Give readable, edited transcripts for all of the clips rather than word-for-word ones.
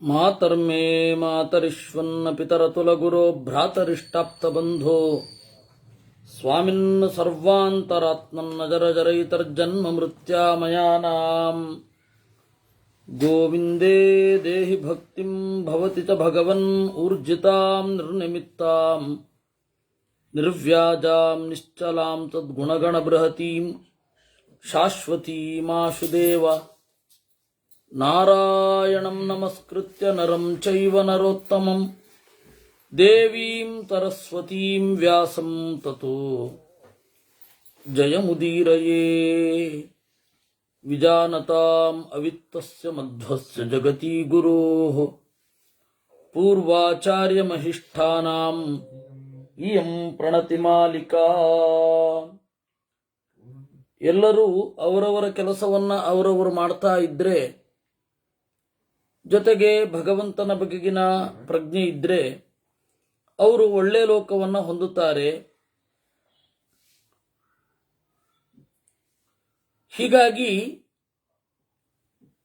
ಮಾತರ್ಮೇ ಮಾತರಿಶ್ವನ್ನ ಪಿತರತುಲಗುರೋ ಭ್ರಾತರಿಷ್ಟಾಪ್ತಬಂಧೋ ಸ್ವಾಮಿನ್ನ ಸರ್ವಾಂತರಾತ್ಮನ್ನ ಜರಜರೈತರ್ಜನ್ಮ ಮೃತ್ಯಾಮಯಾನಾಂ ಗೋವಿಂದೇ ದೇಹಿ ಭಕ್ತಿಂ ಭವತಿ ಚ ಭಗವನ್ ಊರ್ಜಿತಾಂ ನಿರ್ನಿಮಿತ್ತಾಂ ನಿರ್ವ್ಯಾಜಾಂ ನಿಶ್ಚಲಾಂ ತದ್ಗುಣಗಣ ಬೃಹತೀಂ ಶಾಶ್ವತೀಮಾಶುದೇವ ನಾರಾಯಣಂ ನಮಸ್ಕೃತ್ಯ ನರಂ ಚೈವ ನರೋತ್ತಮಂ ದೇವೀಂ ಸರಸ್ವತೀಂ ವ್ಯಾಸಂ ತತೋ ಜಯಮುದೀರಯೇ ವಿಜಾನತಾಂ ಅವಿತ್ತಸ್ಯ ಮಧ್ವಸ್ಯ ಜಗತಿ ಗುರೋಃ ಪೂರ್ವಾಚಾರ್ಯಮಹಿಷ್ಠಾನಾಂ ಇಯಂ ಪ್ರಣತಿಮಾಲಿಕಾ. ಎಲ್ಲರೂ ಅವರವರ ಕೆಲಸವನ್ನ ಅವರವರು ಮಾಡ್ತಾ ಇದ್ರೆ, ಜೊತೆಗೆ ಭಗವಂತನ ಬಗೆಗಿನ ಪ್ರಜ್ಞೆ ಇದ್ರೆ ಅವರು ಒಳ್ಳೆ ಲೋಕವನ್ನು ಹೊಂದುತ್ತಾರೆ. ಹೀಗಾಗಿ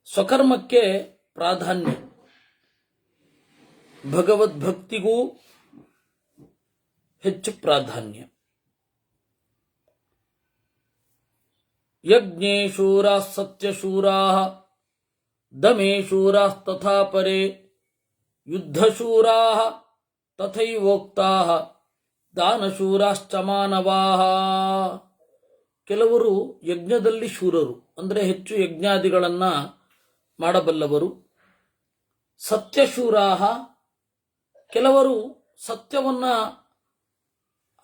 ಸ್ವಕರ್ಮಕ್ಕೆ ಪ್ರಾಧಾನ್ಯ, ಭಗವದ್ಭಕ್ತಿಗೂ ಹೆಚ್ಚು ಪ್ರಾಧಾನ್ಯ. ಯಜ್ಞೇ ಶೂರಾಃ ಸತ್ಯಶೂರಾಃ ದಮೇ ಶೂರಾಸ್ತಥಾ ಪರೇ ಯುದ್ಧಶೂರಾಃ ತಥೈವೋಕ್ತಾಃ ದಾನಶೂರಾಶ್ಚ ಮಾನವಾಃ. ಕೆಲವರು ಯಜ್ಞದಲ್ಲಿ ಶೂರರು, ಅಂದರೆ ಹೆಚ್ಚು ಯಜ್ಞಾದಿಗಳನ್ನ ಮಾಡಬಲ್ಲವರು. ಸತ್ಯಶೂರಾಃ, ಕೆಲವರು ಸತ್ಯವನ್ನ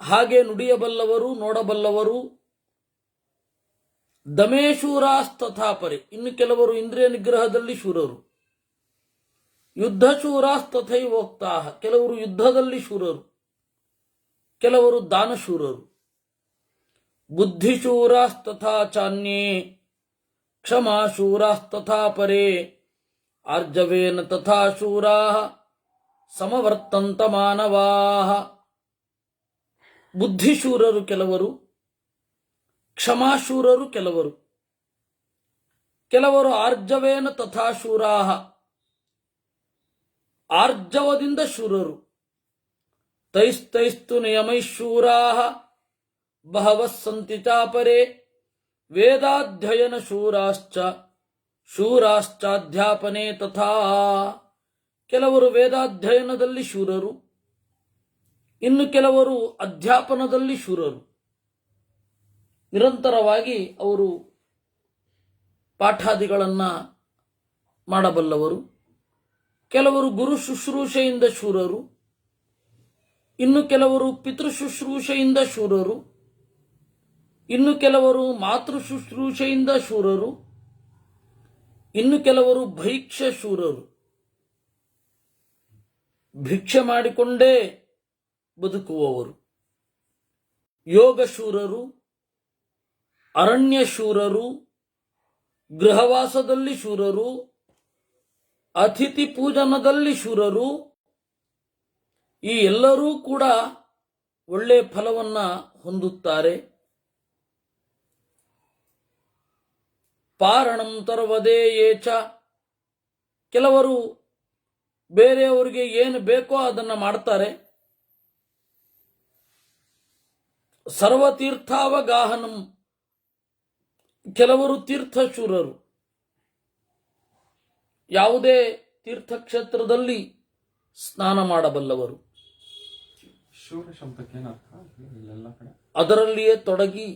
ಹಾಗೆ ನುಡಿಯಬಲ್ಲವರು, ನೋಡಬಲ್ಲವರು. ದಮೇಶೂರಾಸ್ತಥಾಪರೆ, ಇನ್ನು ಕೆಲವರು ಇಂದ್ರಿಯ ನಿಗ್ರಹದಲ್ಲಿ ಶೂರರು. ಯುದ್ಧಶೂರಾಸ್ತಥೈವೋಕ್ತಾಃ, ಕೆಲವರು ಯುದ್ಧದಲ್ಲಿ ಶೂರರು, ಕೆಲವರು ದಾನಶೂರರು. ಬುದ್ಧಿಶೂರಾಸ್ತಥಾ ಚಾನ್ಯೇ ಕ್ಷಮಾಶೂರಾಸ್ತಥಾ ಪರೇ ಆರ್ಜವೇನ ತಥಾ ಶೂರಾಃ ಸಮವರ್ತಂತ ಮಾನವಾಃ. ಬುದ್ಧಿಶೂರರು ಕೆಲವರು, ಕ್ಷಮಾಶೂರರು ಕೆಲವರು, ಕೆಲವರು ಆರ್ಜವೇನ ತಥಾ ಶೂರಾಃ, ಆರ್ಜವದಿಂದ ಶೂರರು. ತೈಸ್ತೈಸ್ತು ನಿಯಮೈಶೂರಾಃ ಬಹವಃ ಸಂತಿ ಚಾಪರೇ ವೇದಾಧ್ಯಯನ ಶೂರಾಶ್ಚಾಧ್ಯಾಪನೆ ತಥಾ. ಕೆಲವರು ವೇದಾಧ್ಯಯನದಲ್ಲಿ ಶೂರರು, ಇನ್ನು ಕೆಲವರು ಅಧ್ಯಾಪನದಲ್ಲಿ ಶೂರರು. ನಿರಂತರವಾಗಿ ಅವರು ಪಾಠಾದಿಗಳನ್ನ ಮಾಡಬಲ್ಲವರು. ಕೆಲವರು ಗುರು ಶುಶ್ರೂಷೆಯಿಂದ ಶೂರರು, ಇನ್ನು ಕೆಲವರು ಪಿತೃಶುಶ್ರೂಷೆಯಿಂದ ಶೂರರು, ಇನ್ನು ಕೆಲವರು ಮಾತೃ ಶುಶ್ರೂಷೆಯಿಂದ ಶೂರರು, ಇನ್ನು ಕೆಲವರು ಭೈಕ್ಷ ಶೂರರು, ಭಿಕ್ಷೆ ಮಾಡಿಕೊಂಡೇ ಬದುಕುವವರು. ಯೋಗ ಶೂರರು, ಅರಣ್ಯ ಶೂರರು, ಗೃಹವಾಸದಲ್ಲಿ ಶೂರರು, ಅತಿಥಿ ಪೂಜನದಲ್ಲಿ ಶೂರರು. ಈ ಎಲ್ಲರೂ ಕೂಡ ಒಳ್ಳೆ ಫಲವನ್ನ ಹೊಂದುತ್ತಾರೆ. ಪಾರಣಂ ತರ್ವದೇಯೇಚ, ಕೆಲವರು ಬೇರೆಯವರಿಗೆ ಏನು ಬೇಕೋ ಅದನ್ನ ಮಾಡ್ತಾರೆ. ಸರ್ವತೀರ್ಥಾವಗಾಹನಂ, ಕೆಲವರು ತೀರ್ಥಶೂರರು, ಯಾವುದೇ ತೀರ್ಥಕ್ಷೇತ್ರದಲ್ಲಿ ಸ್ನಾನ ಮಾಡಬಲ್ಲವರು. ಶೂರ ಶಬ್ದಕ್ಕೆ ಅದರಲ್ಲಿಯೇ ತೊಡಗಿ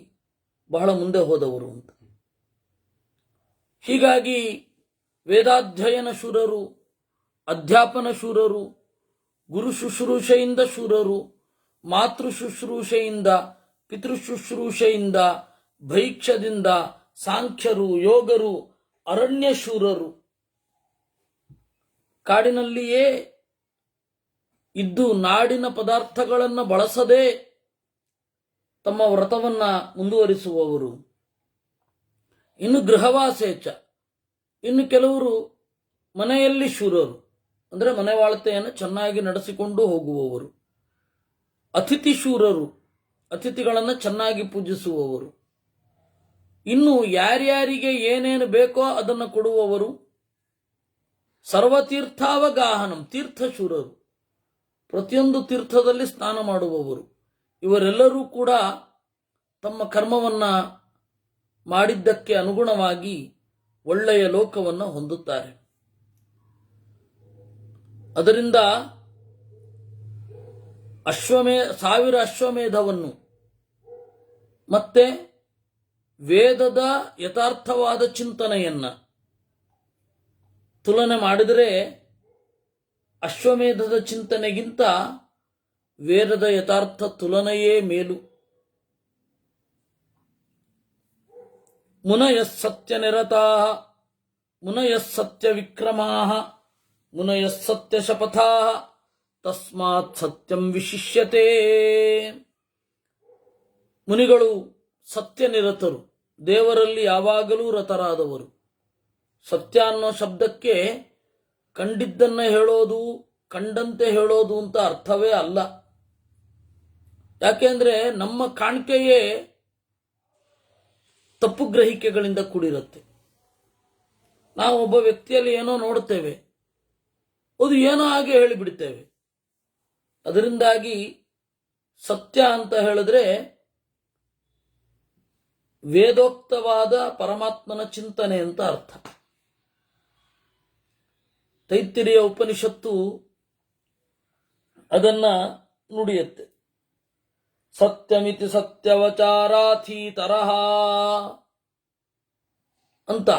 ಬಹಳ ಮುಂದೆ ಹೋದವರು ಅಂತ. ಹೀಗಾಗಿ ವೇದಾಧ್ಯಯನ ಶೂರರು, ಅಧ್ಯಾಪನ ಶೂರರು, ಗುರು ಶುಶ್ರೂಷೆಯಿಂದ ಶೂರರು, ಮಾತೃ ಶುಶ್ರೂಷೆಯಿಂದ, ಪಿತೃಶುಶ್ರೂಷೆಯಿಂದ, ಭೈಕ್ಷದಿಂದ, ಸಾಂಖ್ಯರು, ಯೋಗರು, ಅರಣ್ಯ ಶೂರರು. ಕಾಡಿನಲ್ಲಿಯೇ ಇದ್ದು ನಾಡಿನ ಪದಾರ್ಥಗಳನ್ನು ಬಳಸದೆ ತಮ್ಮ ವ್ರತವನ್ನ ಮುಂದುವರಿಸುವವರು. ಇನ್ನು ಗೃಹವಾಸೇಚ, ಇನ್ನು ಕೆಲವರು ಮನೆಯಲ್ಲಿ ಶೂರರು, ಅಂದರೆ ಮನೆವಾಳ್ತೆಯನ್ನು ಚೆನ್ನಾಗಿ ನಡೆಸಿಕೊಂಡು ಹೋಗುವವರು. ಅತಿಥಿ ಶೂರರು, ಅತಿಥಿಗಳನ್ನು ಚೆನ್ನಾಗಿ ಪೂಜಿಸುವವರು. ಇನ್ನು ಯಾರ್ಯಾರಿಗೆ ಏನೇನು ಬೇಕೋ ಅದನ್ನು ಕೊಡುವವರು. ಸರ್ವತೀರ್ಥಾವಗಾಹನಂ, ತೀರ್ಥಶೂರರು, ಪ್ರತಿಯೊಂದು ತೀರ್ಥದಲ್ಲಿ ಸ್ನಾನ ಮಾಡುವವರು. ಇವರೆಲ್ಲರೂ ಕೂಡ ತಮ್ಮ ಕರ್ಮವನ್ನ ಮಾಡಿದ್ದಕ್ಕೆ ಅನುಗುಣವಾಗಿ ಒಳ್ಳೆಯ ಲೋಕವನ್ನು ಹೊಂದುತ್ತಾರೆ. ಅದರಿಂದ 1000 ಅಶ್ವಮೇಧವನ್ನು ಮತ್ತೆ ವೇದದ ಯಥಾರ್ಥವಾದ ಚಿಂತನೆಯನ್ನ ತುಲನೆ ಮಾಡಿದರೆ ಅಶ್ವಮೇಧದ ಚಿಂತನೆಗಿಂತ ವೇದದ ಯಥಾರ್ಥ ತುಲನೆಯೇ ಮೇಲು. ಮುನಯಃ ಸತ್ಯ ನಿರತಾ, ಮುನಯಃ ಸತ್ಯ ವಿಕ್ರಮಾ, ಮುನಯಃ ಸತ್ಯ ಶಪಥಾ, ತಸ್ಮಾತ್ ಸತ್ಯಂ ವಿಶಿಷ್ಯತೆ. ಮುನಿಗಳು ಸತ್ಯನಿರತರು, ದೇವರಲ್ಲಿ ಯಾವಾಗಲೂ ರತರಾದವರು. ಸತ್ಯ ಅನ್ನೋ ಶಬ್ದಕ್ಕೆ ಕಂಡಿದ್ದನ್ನ ಹೇಳೋದು, ಕಂಡಂತೆ ಹೇಳೋದು ಅಂತ ಅರ್ಥವೇ ಅಲ್ಲ. ಯಾಕೆಂದ್ರೆ ನಮ್ಮ ಕಾಣಿಕೆಯೇ ತಪ್ಪು ಗ್ರಹಿಕೆಗಳಿಂದ ಕೂಡಿರುತ್ತೆ. ನಾವು ಒಬ್ಬ ವ್ಯಕ್ತಿಯಲ್ಲಿ ಏನೋ ನೋಡುತ್ತೇವೆ, ಅದು ಏನೋ ಹಾಗೆ ಹೇಳಿಬಿಡ್ತೇವೆ. ಅದರಿಂದಾಗಿ ಸತ್ಯ ಅಂತ ಹೇಳಿದ್ರೆ ವೇದೋಕ್ತವಾದ ಪರಮಾತ್ಮನ ಚಿಂತನೆ ಅಂತ ಅರ್ಥ. ತೈತ್ತಿರಿಯ ಉಪನಿಷತ್ತು ಅದನ್ನ ನುಡಿಯುತ್ತೆ. ಸತ್ಯಮಿತಿ ಸತ್ಯವಚಾರಾಥೀತರಹ ಅಂತ.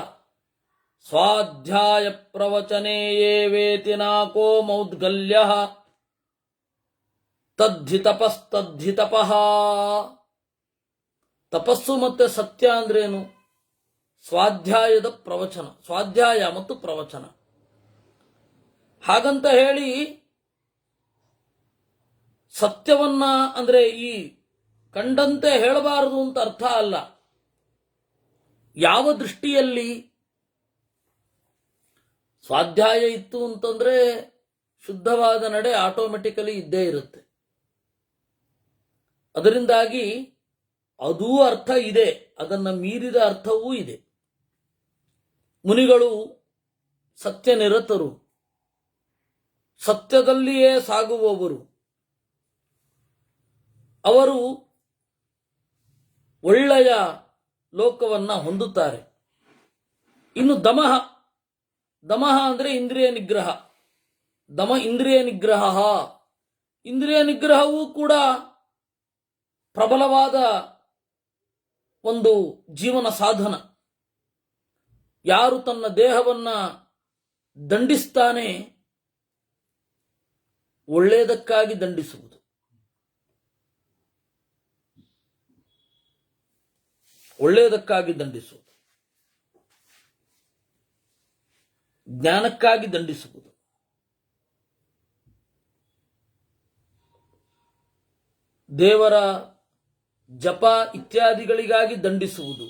ಸ್ವಾಧ್ಯಾಯ ಪ್ರವಚನೆ ಯೇ ವೇತಿ ನಾಕೋ ಮೌದ್ಗಲ್ಯ ತದ್ಧಿ ತಪಸ್ತದ್ಧಿ ತಪಃ. ತಪಸ್ಸು ಮತ್ತೆ ಸತ್ಯ ಅಂದ್ರೇನು? ಸ್ವಾಧ್ಯಾಯದ ಪ್ರವಚನ, ಸ್ವಾಧ್ಯಾಯ ಮತ್ತು ಪ್ರವಚನ. ಹಾಗಂತ ಹೇಳಿ ಸತ್ಯವನ್ನ ಅಂದ್ರೆ ಈ ಕಂಡಂತೆ ಹೇಳಬಾರದು ಅಂತ ಅರ್ಥ ಅಲ್ಲ. ಯಾವ ದೃಷ್ಟಿಯಲ್ಲಿ ಸ್ವಾಧ್ಯಾಯ ಇತ್ತು ಅಂತಂದ್ರೆ ಶುದ್ಧವಾದ ನಡೆ ಆಟೋಮೆಟಿಕಲಿ ಇದ್ದೇ ಇರುತ್ತೆ. ಅದರಿಂದಾಗಿ ಅದೂ ಅರ್ಥ ಇದೆ, ಅದನ್ನ ಮೀರಿದ ಅರ್ಥವೂ ಇದೆ. ಮುನಿಗಳು ಸತ್ಯನಿರತರು, ಸತ್ಯದಲ್ಲಿಯೇ ಸಾಗುವವರು. ಅವರು ಒಳ್ಳೆಯ ಲೋಕವನ್ನ ಹೊಂದುತ್ತಾರೆ. ಇನ್ನು ದಮಃ, ದಮಃ ಅಂದ್ರೆ ಇಂದ್ರಿಯ ನಿಗ್ರಹ. ಇಂದ್ರಿಯ ನಿಗ್ರಹ, ಇಂದ್ರಿಯ ನಿಗ್ರಹವೂ ಕೂಡ ಪ್ರಬಲವಾದ ಒಂದು ಜೀವನ ಸಾಧನ. ಯಾರು ತನ್ನ ದೇಹವನ್ನ ದಂಡಿಸ್ತಾನೆ, ಒಳ್ಳೆಯದಕ್ಕಾಗಿ ದಂಡಿಸುವುದು, ಒಳ್ಳೆಯದಕ್ಕಾಗಿ ದಂಡಿಸುವುದು, ಜ್ಞಾನಕ್ಕಾಗಿ ದಂಡಿಸುವುದು, ದೇವರ ಜಪ ಇತ್ಯಾದಿಗಳಿಗಾಗಿ ದಂಡಿಸುವುದು,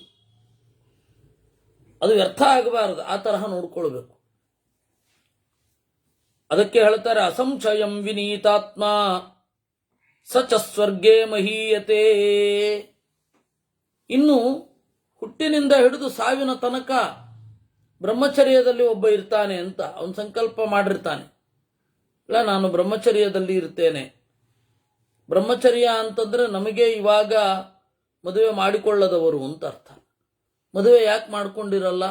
ಅದು ವ್ಯರ್ಥ ಆಗಬಾರದು. ಆ ತರಹ ನೋಡ್ಕೊಳ್ಬೇಕು. ಅದಕ್ಕೆ ಹೇಳ್ತಾರೆ ಅಸಂಶಯಂ ವಿನೀತಾತ್ಮ ಸಚ ಸ್ವರ್ಗೇ ಮಹೀಯತೆ. ಇನ್ನು ಹುಟ್ಟಿನಿಂದ ಹಿಡಿದು ಸಾವಿನ ತನಕ ಬ್ರಹ್ಮಚರ್ಯದಲ್ಲಿ ಒಬ್ಬ ಇರ್ತಾನೆ ಅಂತ ಅವನು ಸಂಕಲ್ಪ ಮಾಡಿರ್ತಾನೆ. ಇಲ್ಲ, ನಾನು ಬ್ರಹ್ಮಚರ್ಯದಲ್ಲಿ ಇರ್ತೇನೆ. ಬ್ರಹ್ಮಚರ್ಯ ಅಂತಂದ್ರೆ ನಮಗೆ ಇವಾಗ ಮದುವೆ ಮಾಡಿಕೊಳ್ಳದವರು ಅಂತ ಅರ್ಥ. ಮದುವೆ ಯಾಕೆ ಮಾಡ್ಕೊಂಡಿರಲ್ಲ?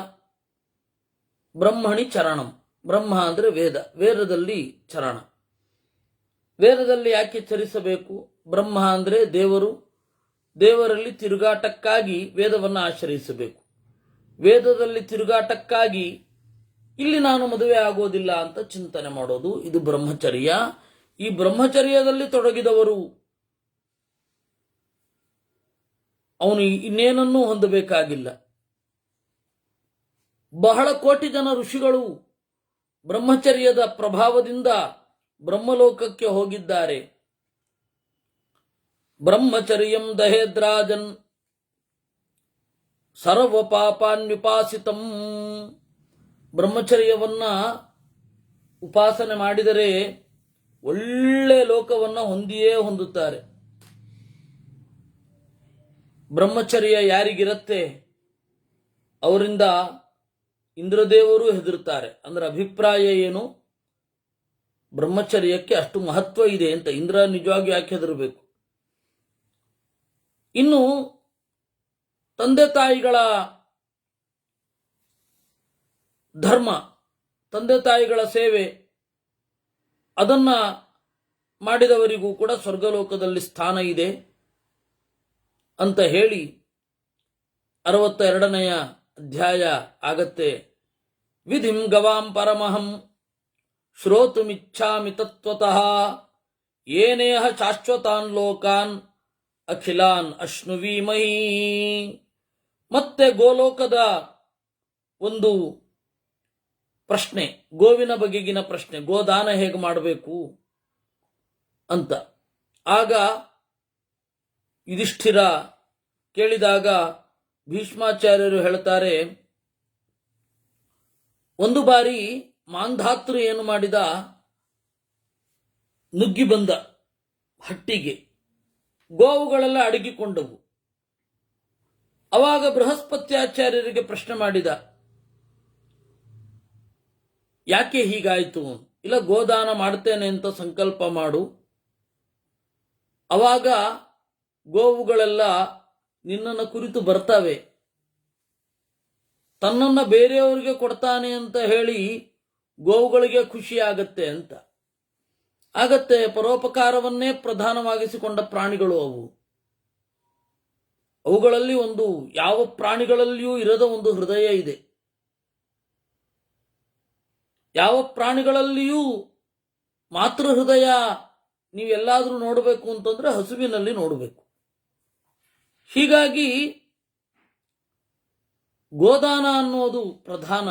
ಬ್ರಹ್ಮಣಿ ಚರಣಂ. ಬ್ರಹ್ಮ ಅಂದ್ರೆ ವೇದ, ವೇದದಲ್ಲಿ ಚರಣ. ವೇದದಲ್ಲಿ ಯಾಕೆ ಚರಿಸಬೇಕು? ಬ್ರಹ್ಮ ಅಂದ್ರೆ ದೇವರು, ದೇವರಲ್ಲಿ ತಿರುಗಾಟಕ್ಕಾಗಿ ವೇದವನ್ನು ಆಶ್ರಯಿಸಬೇಕು. ವೇದದಲ್ಲಿ ತಿರುಗಾಟಕ್ಕಾಗಿ ಇಲ್ಲಿ ನಾನು ಮದುವೆ ಆಗೋದಿಲ್ಲ ಅಂತ ಚಿಂತನೆ ಮಾಡೋದು, ಇದು ಬ್ರಹ್ಮಚರ್ಯ. ಈ ಬ್ರಹ್ಮಚರ್ಯದಲ್ಲಿ ತೊಡಗಿದವರು ಅವನು ಇನ್ನೇನನ್ನೂ ಹೊಂದಬೇಕಾಗಿಲ್ಲ. ಬಹಳ ಕೋಟಿ ಜನ ಋಷಿಗಳು ಬ್ರಹ್ಮಚರ್ಯದ ಪ್ರಭಾವದಿಂದ ಬ್ರಹ್ಮಲೋಕಕ್ಕೆ ಹೋಗಿದ್ದಾರೆ. ಬ್ರಹ್ಮಚರ್ಯಂ ದಹೇದ್ರಾಜನ್ ಸರ್ವ ಪಾಪಾನ್ಯುಪಾಸಿತಂ. ಬ್ರಹ್ಮಚರ್ಯವನ್ನ ಉಪಾಸನೆ ಮಾಡಿದರೆ ಒಳ್ಳೆ ಲೋಕವನ್ನ ಹೊಂದಿಯೇ ಹೊಂದುತ್ತಾರೆ. ಬ್ರಹ್ಮಚರ್ಯ ಯಾರಿಗಿರುತ್ತೆ ಅವರಿಂದ ಇಂದ್ರದೇವರು ಹೆದರುತ್ತಾರೆ. ಅಂದ್ರೆ ಅಭಿಪ್ರಾಯ ಏನು, ಬ್ರಹ್ಮಚರ್ಯಕ್ಕೆ ಅಷ್ಟು ಮಹತ್ವ ಇದೆ ಅಂತ. ಇಂದ್ರ ನಿಜವಾಗಿ ಯಾಕೆ ಹೆದರಬೇಕು? ಇನ್ನು ತಂದೆ ತಾಯಿಗಳ ಧರ್ಮ, ತಂದೆ ತಾಯಿಗಳ ಸೇವೆ, ಅದನ್ನ ಮಾಡಿದವರಿಗೂ ಕೂಡ ಸ್ವರ್ಗಲೋಕದಲ್ಲಿ ಸ್ಥಾನ ಇದೆ ಅಂತ ಹೇಳಿ 62ನೆಯ ಅಧ್ಯಾಯ ಆಗತ್ತೆ. ವಿಧಿಂ ಗವಾಂ ಪರಮಹಂ ಶ್ರೋತುಮಿಚ್ಛಾಮಿ ತತ್ವತಃ ಏನೇಹ ಶಾಶ್ವತಾನ್ ಲೋಕಾನ್ ಅಖಿಲಾನ್ ಅಶ್ನುವೀಮಹಿ. ಮತ್ತೆ ಗೋಲೋಕದ ಒಂದು ಪ್ರಶ್ನೆ, ಗೋವಿನ ಬಗೆಗಿನ ಪ್ರಶ್ನೆ, ಗೋದಾನ ಹೇಗೆ ಮಾಡಬೇಕು ಅಂತ. ಆಗ ಯುಧಿಷ್ಠಿರ ಕೇಳಿದಾಗ ಭೀಷ್ಮಾಚಾರ್ಯರು ಹೇಳ್ತಾರೆ, ಒಂದು ಬಾರಿ ಮಾಂಧಾತೃ ಏನು ಮಾಡಿದ, ನುಗ್ಗಿ ಬಂದ ಹಟ್ಟಿಗೆ, ಗೋವುಗಳೆಲ್ಲ ಅಡಗಿಕೊಂಡವು. ಅವಾಗ ಬೃಹಸ್ಪತ್ಯಾಚಾರ್ಯರಿಗೆ ಪ್ರಶ್ನೆ ಮಾಡಿದ, ಯಾಕೆ ಹೀಗಾಯಿತು? ಇಲ್ಲ, ಗೋದಾನ ಮಾಡ್ತೇನೆ ಅಂತ ಸಂಕಲ್ಪ ಮಾಡು, ಅವಾಗ ಗೋವುಗಳೆಲ್ಲ ನಿನ್ನನ್ನು ಕುರಿತು ಬರ್ತವೆ. ತನ್ನನ್ನ ಬೇರೆಯವರಿಗೆ ಕೊಡ್ತಾನೆ ಅಂತ ಹೇಳಿ ಗೋವುಗಳಿಗೆ ಖುಷಿ ಆಗತ್ತೆ ಅಂತ. ಆಗತ್ತೆ, ಪರೋಪಕಾರವನ್ನೇ ಪ್ರಧಾನವಾಗಿಸಿಕೊಂಡ ಪ್ರಾಣಿಗಳು ಅವು. ಅವುಗಳಲ್ಲಿ ಒಂದು, ಯಾವ ಪ್ರಾಣಿಗಳಲ್ಲಿಯೂ ಇರದ ಒಂದು ಹೃದಯ ಇದೆ. ಯಾವ ಪ್ರಾಣಿಗಳಲ್ಲಿಯೂ ಮಾತೃ ಹೃದಯ ನೀವೆಲ್ಲಾದ್ರೂ ನೋಡಬೇಕು ಅಂತಂದ್ರೆ ಹಸುವಿನಲ್ಲಿ ನೋಡಬೇಕು. ಹೀಗಾಗಿ ಗೋದಾನ ಅನ್ನೋದು ಪ್ರಧಾನ.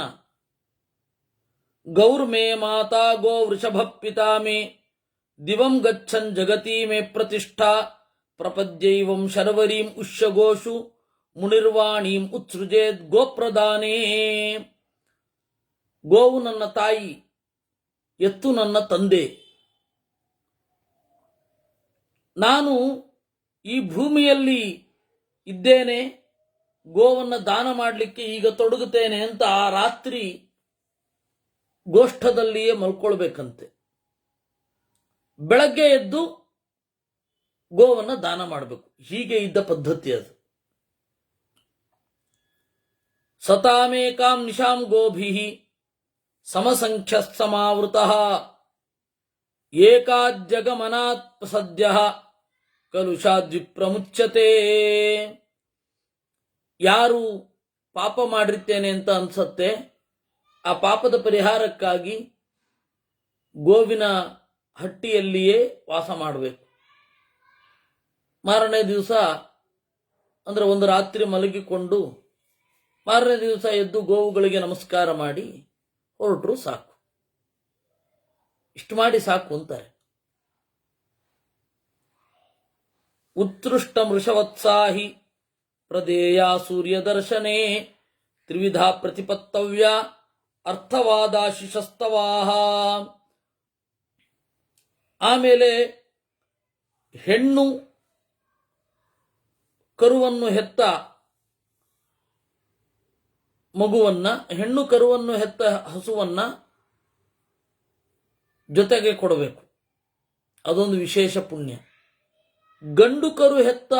ಗೌರ್ಮೇ ಮಾತಾ ಗೋ ವೃಷಭ ಪಿತಾಮೇ ದಿವಂ ಗಚ್ಚನ್ ಜಗತಿ ಮೇ ಪ್ರತಿಷ್ಠಾ ಪ್ರಪದ್ಯೈವಂ ಶರ್ವರೀಂ ಉಷ್ಯಗೋಷು ಮುನಿರ್ವಾಣೀಂ ಉತ್ಸೃಜೇದ್ ಗೋಪ್ರದಾನೇ. ಗೋವು ನನ್ನ ತಾಯಿ, ಎತ್ತು ನನ್ನ ತಂದೆ. ನಾನು ಈ ಭೂಮಿಯಲ್ಲಿ ಇದ್ದೇನೆ, ಗೋವನ್ನು ದಾನ ಮಾಡಲಿಕ್ಕೆ ಈಗ ತೊಡಗುತ್ತೇನೆ ಅಂತ ಆ ರಾತ್ರಿ ಗೋಷ್ಠದಲ್ಲಿಯೇ ಮಲ್ಕೊಳ್ಬೇಕಂತೆ. ಬೆಳಗ್ಗೆ ಎದ್ದು ಗೋವನ್ನು ದಾನ ಮಾಡಬೇಕು. ಹೀಗೆ ಇದ್ದ ಪದ್ಧತಿ ಅದು. ಸತಾಮೇಕಾಂ ನಿಶಾಂ ಗೋಭಿ ಸಮಸಂಖ್ಯ ಸಮಾವೃತಃ ಏಕಾಜ್ಜಗಮನಾತ್ ಸದ್ಯ ಕಲುಷಾದ್ವಿಪ್ರಮುಚ್ಯತೆ. ಯಾರು ಪಾಪ ಮಾಡಿರ್ತೇನೆ ಅಂತ ಅನ್ಸತ್ತೆ, ಆ ಪಾಪದ ಪರಿಹಾರಕ್ಕಾಗಿ ಗೋವಿನ ಹಟ್ಟಿಯಲ್ಲಿಯೇ ವಾಸ ಮಾಡಬೇಕು. ಮಾರನೇ ದಿವಸ ಅಂದ್ರೆ ಒಂದು ರಾತ್ರಿ ಮಲಗಿಕೊಂಡು ಮಾರನೇ ದಿವಸ ಎದ್ದು ಗೋವುಗಳಿಗೆ ನಮಸ್ಕಾರ ಮಾಡಿ ಹೊರಟರು ಸಾಕು. ಇಷ್ಟು ಮಾಡಿ ಸಾಕು ಅಂತಾರೆ. ಉತ್ಕೃಷ್ಟ ಮೃಷವತ್ಸಾಹಿ ಪ್ರದೇಯ ಸೂರ್ಯ ದರ್ಶನೇ ತ್ರಿವಿಧ ಪ್ರತಿಪತ್ತವ್ಯ ಅರ್ಥವಾದಾಶಿಷಸ್ತವಾಹ. ಆಮೇಲೆ ಹೆಣ್ಣು ಕರುವನ್ನು ಹೆತ್ತ ಮಗುವನ್ನ, ಹೆಣ್ಣು ಕರುವನ್ನು ಹೆತ್ತ ಹಸುವನ್ನ ಜೊತೆಗೆ ಕೊಡಬೇಕು. ಅದೊಂದು ವಿಶೇಷ ಪುಣ್ಯ. ಗಂಡು ಕರು ಹೆತ್ತ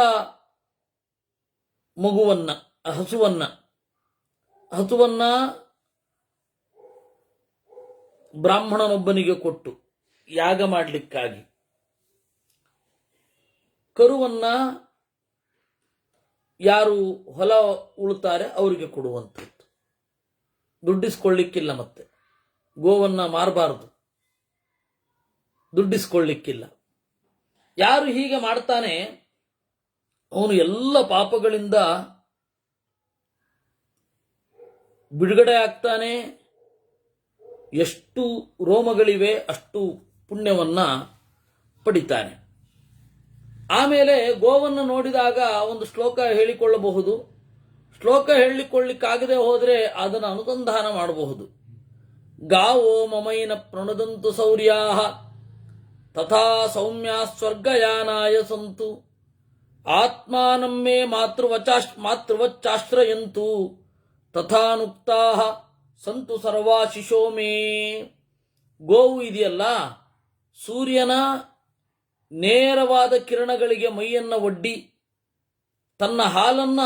ಮಗುವನ್ನ, ಹಸುವನ್ನ ಬ್ರಾಹ್ಮಣನೊಬ್ಬನಿಗೆ ಕೊಟ್ಟು ಯಾಗ ಮಾಡಲಿಕ್ಕಾಗಿ, ಕರುವನ್ನ ಯಾರು ಹೊಲ ಉಳುತ್ತಾರೆ ಅವರಿಗೆ ಕೊಡುವಂಥದ್ದು. ದುಡ್ಡಿಸ್ಕೊಳ್ಳಿಕ್ಕಿಲ್ಲ. ಮತ್ತೆ ಗೋವನ್ನ ಮಾರಬಾರದು, ದುಡ್ಡಿಸ್ಕೊಳ್ಳಿಕ್ಕಿಲ್ಲ. ಯಾರು ಹೀಗೆ ಮಾಡ್ತಾನೆ ಅವನು ಎಲ್ಲ ಪಾಪಗಳಿಂದ ಬಿಡುಗಡೆ ಆಗ್ತಾನೆ. ಎಷ್ಟು ರೋಮಗಳಿವೆ ಅಷ್ಟು ಪುಣ್ಯವನ್ನ ಪಡಿತಾನೆ. ಆಮೇಲೆ ಗೋವನ್ನು ನೋಡಿದಾಗ ಒಂದು ಶ್ಲೋಕ ಹೇಳಿಕೊಳ್ಳಬಹುದು. ಶ್ಲೋಕ ಹೇಳಿಕೊಳ್ಳಿಕ್ಕಾಗದೆ ಹೋದರೆ ಅದನ್ನು ಅನುಸಂಧಾನ ಮಾಡಬಹುದು. ಗಾವೋ ಮಮೈನ ಪ್ರಣುದಂತು ಸೌರ್ಯಾಹ ತಥಾ ಸೌಮ್ಯಾ ಸ್ವರ್ಗಯಾನಾಯ ಸಂತು ಆತ್ಮಾನಂ ಮೇ ಮಾತೃವಚ್ಚಾಶ್ರಯಂತು ತಥಾನುಕ್ತಾಃ ಸಂತು ಸರ್ವಾಶಿಶೋ ಮೇ. ಗೋವು ಇದೆಯಲ್ಲ, ಸೂರ್ಯನ ನೇರವಾದ ಕಿರಣಗಳಿಗೆ ಮೈಯನ್ನು ಒಡ್ಡಿ ತನ್ನ ಹಾಲನ್ನ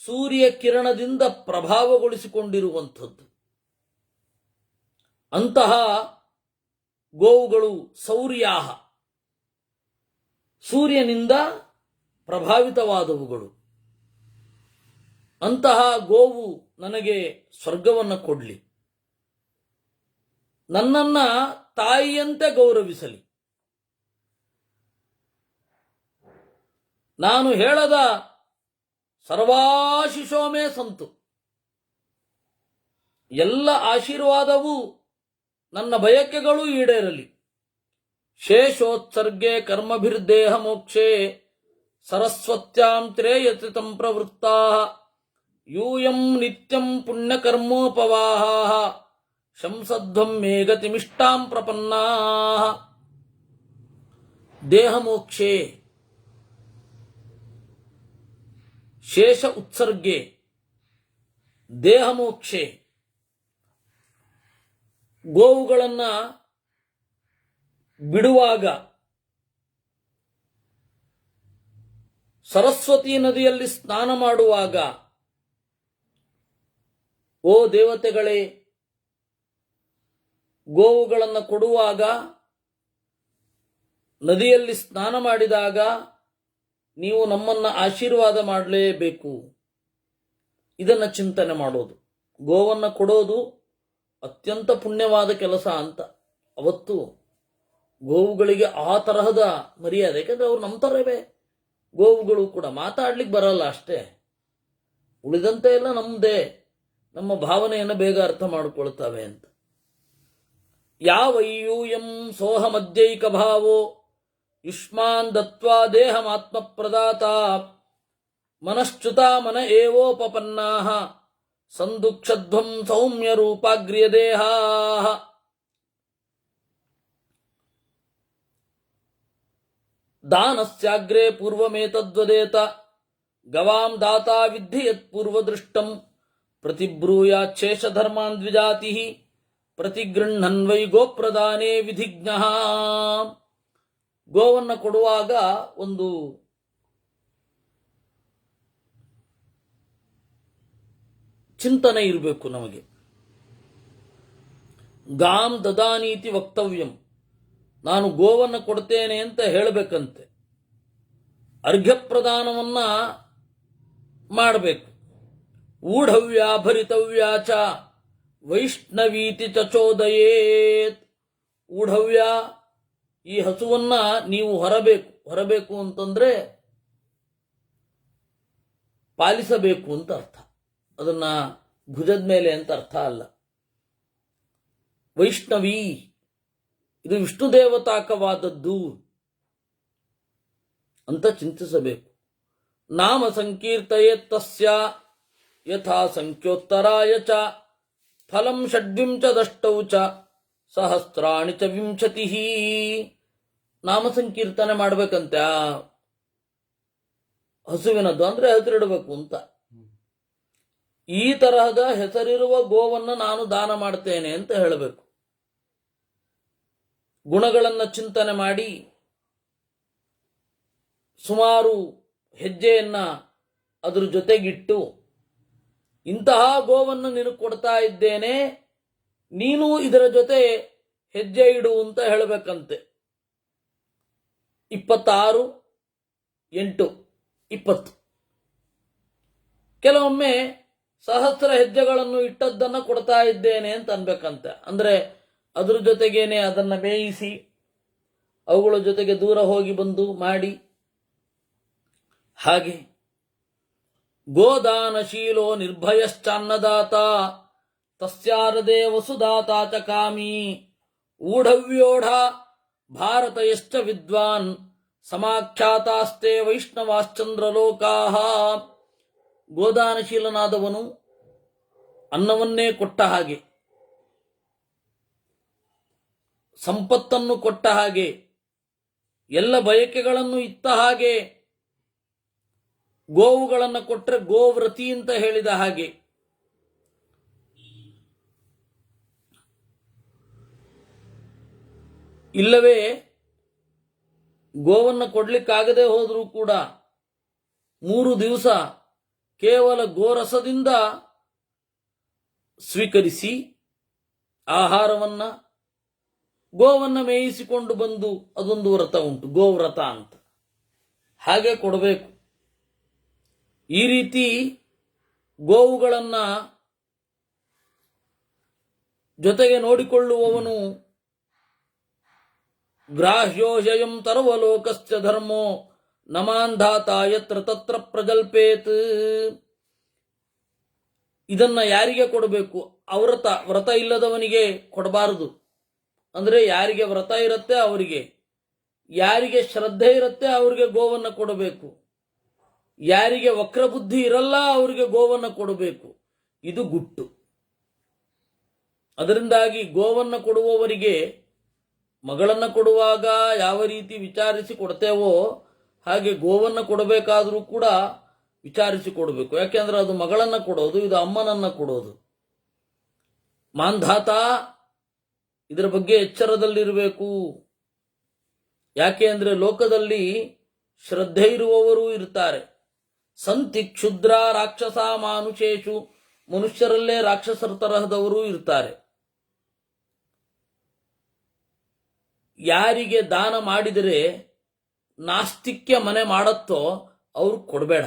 ಸೂರ್ಯ ಕಿರಣದಿಂದ ಪ್ರಭಾವಗೊಳಿಸಿಕೊಂಡಿರುವಂಥದ್ದು. ಅಂತಹ ಗೋವುಗಳು ಸೌರ್ಯಾಹ, ಸೂರ್ಯನಿಂದ ಪ್ರಭಾವಿತವಾದವುಗಳು. ಅಂತಹ ಗೋವು ನನಗೆ ಸ್ವರ್ಗವನ್ನು ಕೊಡಲಿ, ನನ್ನನ್ನ ತಾಯಿಯಂತೆ ಗೌರವಿಸಲಿ. ನಾನು ಹೇಳದ ಸರ್ವಾಶಿಶೋಮೇ ಸಂತು, ಎಲ್ಲ ಆಶೀರ್ವಾದವೂ ನನ್ನ ಬಯಕೆಗಳು ಈಡೇರಲಿ. ಶೇಷೋತ್ಸರ್ಗೆ ಕರ್ಮಭಿರ್ದೇಹ ಮೋಕ್ಷೇ ಸರಸ್ವತ್ಯಾಂ ತ್ರೇಯತಿತಂ ಪ್ರವೃತ್ತಾ ಯೂಯಂ ನಿತ್ಯಂ ಪುಣ್ಯಕರ್ಮೋಪವಾಹ ಶಂಸಧ್ವಂ ಮೇಘತಿಮಿಷ್ಟಾಂ ಪ್ರಪನ್ನಾ. ದೇಹಮೋಕ್ಷೇ, ಶೇಷ ಉತ್ಸರ್ಗೆ, ದೇಹಮೋಕ್ಷೆ. ಗೋವುಗಳನ್ನ ಬಿಡುವಾಗ ಸರಸ್ವತಿ ನದಿಯಲ್ಲಿ ಸ್ನಾನ ಮಾಡುವಾಗ, ಓ ದೇವತೆಗಳೇ, ಗೋವುಗಳನ್ನು ಕೊಡುವಾಗ, ನದಿಯಲ್ಲಿ ಸ್ನಾನ ಮಾಡಿದಾಗ ನೀವು ನಮ್ಮನ್ನ ಆಶೀರ್ವಾದ ಮಾಡಲೇಬೇಕು. ಇದನ್ನ ಚಿಂತನೆ ಮಾಡೋದು. ಗೋವನ್ನು ಕೊಡೋದು ಅತ್ಯಂತ ಪುಣ್ಯವಾದ ಕೆಲಸ ಅಂತ. ಅವತ್ತು ಗೋವುಗಳಿಗೆ ಆ ತರಹದ ಮರ್ಯಾದೆ, ಯಾಕಂದ್ರೆ ಅವ್ರು ನಮ್ಮ ತರವೇ. ಗೋವುಗಳು ಕೂಡ ಮಾತಾಡ್ಲಿಕ್ಕೆ ಬರಲ್ಲ ಅಷ್ಟೇ, ಉಳಿದಂತೆ ಎಲ್ಲ ನಮ್ಮದೇ, ನಮ್ಮ ಭಾವನೆಯನ್ನು ಬೇಗ ಅರ್ಥ ಮಾಡಿಕೊಳ್ತವೆ ಅಂತ. ಯಾವಯ್ಯೂಯಂ ಸೋಹ ಮಧ್ಯೈಕ ಭಾವೋ ಯುಷ್ಮಾನ್ ದತ್ವಾ ದೇಹಮಾತ್ಮ ಪ್ರದಾತ ಮನಶ್ಚ್ಯುತಾ ಮನ ಏವೋಪಪನ್ನಾಃ ಸಂದುಕ್ಷಧ್ವಂ ಸೌಮ್ಯ ರೂಪಾಗ್ರ್ಯ ದೇಹಾಃ. ದಾನಸ್ಯಾಗ್ರೇ ಪೂರ್ವಮೇತದ್ವದೇತ ಗವಾಂ ದಾತಾ ವಿದ್ಧಿ ಯತ್ ಪೂರ್ವದೃಷ್ಟಂ ಪ್ರತಿಬ್ರೂಯಾಚ್ಛೇಷ ಧರ್ಮಾನ್ ದ್ವಿಜಾತಿಃ ಪ್ರತಿಗೃಹ್ಣನ್ ವೈ ಗೋಪ್ರದಾನೇ ವಿಧಿಜ್ಞಃ. ಗೋವನ್ನು ಕೊಡುವಾಗ ಒಂದು ಚಿಂತನೆ ಇರಬೇಕು ನಮಗೆ. ಗಾಂ ದದಾನೀತಿ ವಕ್ತವ್ಯಂ, ನಾನು ಗೋವನ್ನು ಕೊಡ್ತೇನೆ ಅಂತ ಹೇಳಬೇಕಂತೆ. ಅರ್ಘ್ಯ ಪ್ರದಾನವನ್ನ ಮಾಡಬೇಕು. ಊಢವ್ಯ ಭರಿತವ್ಯ ಚ ವೈಷ್ಣವೀತಿ ಚಚೋದಯೇತ್. ಊಢವ್ಯ, ಈ ಹಸುವನ್ನ ನೀವು ಹೊರಬೇಕು ಅಂತಂದ್ರೆ ಪಾಲಿಸಬೇಕು ಅಂತ ಅರ್ಥ. ಅದನ್ನ ಭುಜದ ಮೇಲೆ ಅಂತ ಅರ್ಥ ಅಲ್ಲ. ವೈಷ್ಣವಿ, ಇದು ವಿಷ್ಣು ದೇವತಾಕವಾದದ್ದು ಅಂತ ಚಿಂತಿಸಬೇಕು. ನಾಮ ಸಂಕೀರ್ತಯೇತ್ತಸ್ಯ ಯಥಾ ಸಂಖ್ಯೋತ್ತರಾಯ ಚ ಫಲಂ ಷಡ್ವಿಂಶದಷ್ಟೌ ಚ ಸಹಸ್ರಾಣಿ ಚ ವಿಂಶತಿಃ. ನಾಮ ಸಂಕೀರ್ತನೆ ಮಾಡ್ಬೇಕಂತೆ ಆ ಹಸುವಿನದ್ದು, ಅಂದ್ರೆ ಹೆಸರಿಡಬೇಕು ಅಂತ. ಈ ತರಹದ ಹೆಸರಿರುವ ಗೋವನ್ನು ನಾನು ದಾನ ಮಾಡ್ತೇನೆ ಅಂತ ಹೇಳಬೇಕು. ಗುಣಗಳನ್ನ ಚಿಂತನೆ ಮಾಡಿ ಸುಮಾರು ಹೆಜ್ಜೆಯನ್ನ ಅದ್ರ ಜೊತೆಗಿಟ್ಟು, ಇಂತಹ ಗೋವನ್ನು ನಿನಗೆ ಕೊಡ್ತಾ ಇದ್ದೇನೆ, ನೀನು ಇದರ ಜೊತೆ ಹೆಜ್ಜೆ ಇಡು ಅಂತ ಹೇಳಬೇಕಂತೆ. 26, 8, 20. ಕೆಲವೊಮ್ಮೆ ಸಹಸ್ರ ಹೆಜ್ಜೆಗಳನ್ನು ಇಟ್ಟದ್ದನ್ನ ಕೊಡ್ತಾ ಇದ್ದೇನೆ ಅಂತ ಅನ್ಬೇಕಂತೆ. ಅಂದ್ರೆ ಅದ್ರ ಜೊತೆಗೇನೆ ಅದನ್ನ ಮೇಯಿಸಿ ಅವುಗಳ ಜೊತೆಗೆ ದೂರ ಹೋಗಿ ಬಂದು ಮಾಡಿ. ಹಾಗೆ ಗೋದಾನಶೀಲೋ ನಿರ್ಭಯಶ್ಚಾನ್ನದಾತ ತಸ್ಯಾರದೇ ವಸುದಾತ ಚ ಕಾಮಿ ಊಢವ್ಯೋಢ ಭಾರತಯಶ್ಚ ವಿದ್ವಾನ್ ಸಮಾಖ್ಯಾತಾಸ್ತೆ ವೈಷ್ಣವಾಶ್ಚಂದ್ರಲೋಕಾಃ. ಗೋದಾನಶೀಲನಾದವನು ಅನ್ನವನ್ನೇ ಕೊಟ್ಟ ಹಾಗೆ, ಸಂಪತ್ತನ್ನು ಕೊಟ್ಟ ಹಾಗೆ, ಎಲ್ಲ ಬಯಕೆಗಳನ್ನು ಇತ್ತ ಹಾಗೆ, ಗೋವುಗಳನ್ನು ಕೊಟ್ಟರೆ ಗೋವ್ರತಿ ಅಂತ ಹೇಳಿದ ಹಾಗೆ, ಇಲ್ಲವೇ ಗೋವನ್ನು ಕೊಡ್ಲಿಕ್ಕಾಗದೆ ಹೋದರೂ ಕೂಡ 3 ದಿವಸ ಕೇವಲ ಗೋರಸದಿಂದ ಸ್ವೀಕರಿಸಿ ಆಹಾರವನ್ನ ಗೋವನ್ನು ಮೇಯಿಸಿಕೊಂಡು ಬಂದು, ಅದೊಂದು ವ್ರತ ಉಂಟು, ಗೋವ್ರತ ಅಂತ, ಹಾಗೆ ಕೊಡಬೇಕು. ಈ ರೀತಿ ಗೋವುಗಳನ್ನ ಜೊತೆಗೆ ನೋಡಿಕೊಳ್ಳುವವನು ಗ್ರಾಹ್ಯೋಷಯಂ ತರ್ವಲೋಕಶ್ಚ ಧರ್ಮೋ ನಮಾಂಧಾತ ಯತ್ರ ತತ್ರ ಪ್ರಜಲ್ಪೇತ್. ಇದನ್ನ ಯಾರಿಗೆ ಕೊಡಬೇಕು? ವ್ರತ ಇಲ್ಲದವನಿಗೆ ಕೊಡಬಾರದು. ಅಂದ್ರೆ ಯಾರಿಗೆ ವ್ರತ ಇರುತ್ತೆ ಅವರಿಗೆ, ಯಾರಿಗೆ ಶ್ರದ್ಧೆ ಇರುತ್ತೆ ಅವರಿಗೆ ಗೋವನ್ನು ಕೊಡಬೇಕು. ಯಾರಿಗೆ ವಕ್ರಬುದ್ಧಿ ಇರಲ್ಲ ಅವರಿಗೆ ಗೋವನ್ನು ಕೊಡಬೇಕು. ಇದು ಗುಟ್ಟು. ಅದರಿಂದಾಗಿ ಗೋವನ್ನು ಕೊಡುವವರಿಗೆ ಮಗಳನ್ನು ಕೊಡುವಾಗ ಯಾವ ರೀತಿ ವಿಚಾರಿಸಿ ಕೊಡ್ತೇವೋ ಹಾಗೆ ಗೋವನ್ನು ಕೊಡಬೇಕಾದರೂ ಕೂಡ ವಿಚಾರಿಸಿ ಕೊಡಬೇಕು. ಯಾಕೆಂದ್ರೆ ಅದು ಮಗಳನ್ನ ಕೊಡೋದು, ಇದು ಅಮ್ಮನನ್ನ ಕೊಡೋದು. ಮಾಂಧಾತ ಇದರ ಬಗ್ಗೆ ಎಚ್ಚರದಲ್ಲಿರಬೇಕು. ಯಾಕೆ ಅಂದ್ರೆ ಲೋಕದಲ್ಲಿ ಶ್ರದ್ಧೆ ಇರುವವರು ಇರ್ತಾರೆ. ಸಂತಿ ಕ್ಷುದ್ರ ರಾಕ್ಷಸ ಮಾನುಷೇಷು, ಮನುಷ್ಯರಲ್ಲೇ ರಾಕ್ಷಸರ ತರಹದವರು ಇರ್ತಾರೆ. ಯಾರಿಗೆ ದಾನ ಮಾಡಿದರೆ ನಾಸ್ತಿಕ್ಯ ಮನೆ ಮಾಡತ್ತೋ ಅವ್ರು ಕೊಡಬೇಡ.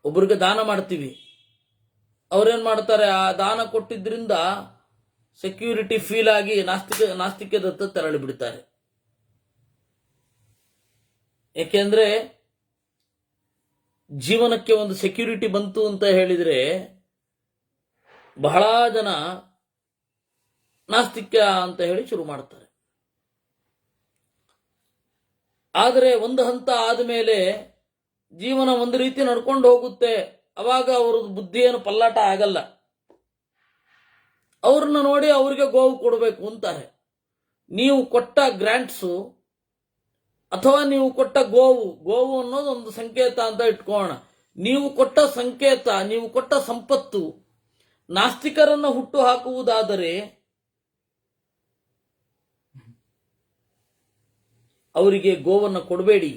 ಒಬ್ಬರಿಗೆ ದಾನ ಮಾಡ್ತೀವಿ, ಅವ್ರೇನ್ ಮಾಡ್ತಾರೆ, ಆ ದಾನ ಕೊಟ್ಟಿದ್ರಿಂದ ಸೆಕ್ಯೂರಿಟಿ ಫೀಲ್ ಆಗಿ ನಾಸ್ತಿಕ್ಯದತ್ತ ತೆರಳಿ ಬಿಡ್ತಾರೆ. ಯಾಕೆಂದ್ರೆ ಜೀವನಕ್ಕೆ ಒಂದು ಸೆಕ್ಯೂರಿಟಿ ಬಂತು ಅಂತ ಹೇಳಿದ್ರೆ ಬಹಳ ಜನ ನಾಸ್ತಿಕ್ಯ ಅಂತ ಹೇಳಿ ಶುರು ಮಾಡ್ತಾರೆ. ಆದರೆ ಒಂದು ಹಂತ ಆದಮೇಲೆ ಜೀವನ ಒಂದು ರೀತಿ ನಡ್ಕೊಂಡು ಹೋಗುತ್ತೆ. ಅವಾಗ ಅವ್ರದ್ದು ಬುದ್ಧಿ ಏನು ಪಲ್ಲಾಟ ಆಗಲ್ಲ. ಅವ್ರನ್ನ ನೋಡಿ ಅವ್ರಿಗೆ ಗೋವು ಕೊಡಬೇಕು ಅಂತಾರೆ. ನೀವು ಕೊಟ್ಟ ಗ್ರಾಂಟ್ಸು ಅಥವಾ ನೀವು ಕೊಟ್ಟ ಗೋವು ಅನ್ನೋದು ಒಂದು ಸಂಕೇತ ಅಂತ ಇಟ್ಕೋಣ. ನೀವು ಕೊಟ್ಟ ಸಂಕೇತ, ನೀವು ಕೊಟ್ಟ ಸಂಪತ್ತು ನಾಸ್ತಿಕರನ್ನ ಹುಟ್ಟು ಹಾಕುವುದಾದರೆ ಅವರಿಗೆ ಗೋವನ್ನು ಕೊಡಬೇಡಿ.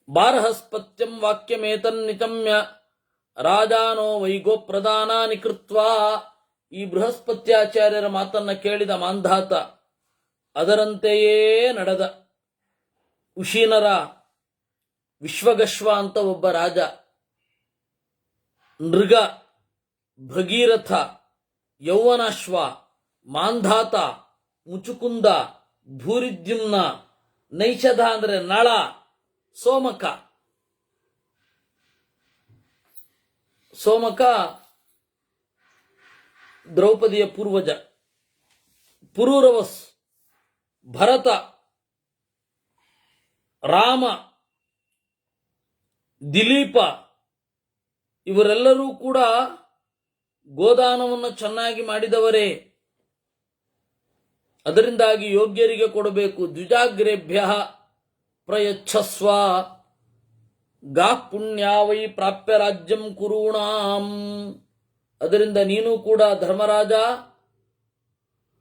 ಬಾರಹಸ್ಪತ್ಯಂ ವಾಕ್ಯಮೇತನ್ನಿತಮ್ಯ ರಾಜಾನೋ ವೈಗೋ ಪ್ರದಾನಾನಿ ಕೃತ್ವಾ. ಈ ಬೃಹಸ್ಪತ್ಯಾಚಾರ್ಯರ ಮಾತನ್ನ ಕೇಳಿದ ಮಾಂಧಾತ ಅದರಂತೆಯೇ ನಡೆದ. ಉಶೀನರ ವಿಶ್ವಗಶ್ವ ಅಂತ ಒಬ್ಬ ರಾಜ, ನೃಗ, ಭಗೀರಥ, ಯೌವನಾಶ್ವ, ಮಾಂಧಾತ, ಮುಚುಕುಂದ, ಭೂರಿದ್ಯುಮ್ನ, ನೈಷಧ ಅಂದ್ರೆ ನಳ, ಸೋಮಕ. ಸೋಮಕ ದ್ರೌಪದಿಯ ಪೂರ್ವಜ. ಪುರೂರವಸ್, ಭರತ, ರಾಮ, ದಿಲೀಪ ಇವರೆಲ್ಲರೂ ಕೂಡ ಗೋದಾನವನ್ನು ಚೆನ್ನಾಗಿ ಮಾಡಿದವರೇ. ಅದರಿಂದಾಗಿ ಯೋಗ್ಯರಿಗೆ ಕೊಡಬೇಕು. ದ್ವಿಜಾಗ್ರೇಭ್ಯ ಪ್ರಯಚ್ಛಸ್ವ ಗಾ ಪುಣ್ಯಾವೈ ಪ್ರಾಪ್ಯ ರಾಜ್ಯಂ ಕುರುಣಾಂ. ಅದರಿಂದ ನೀನು ಕೂಡ ಧರ್ಮರಾಜ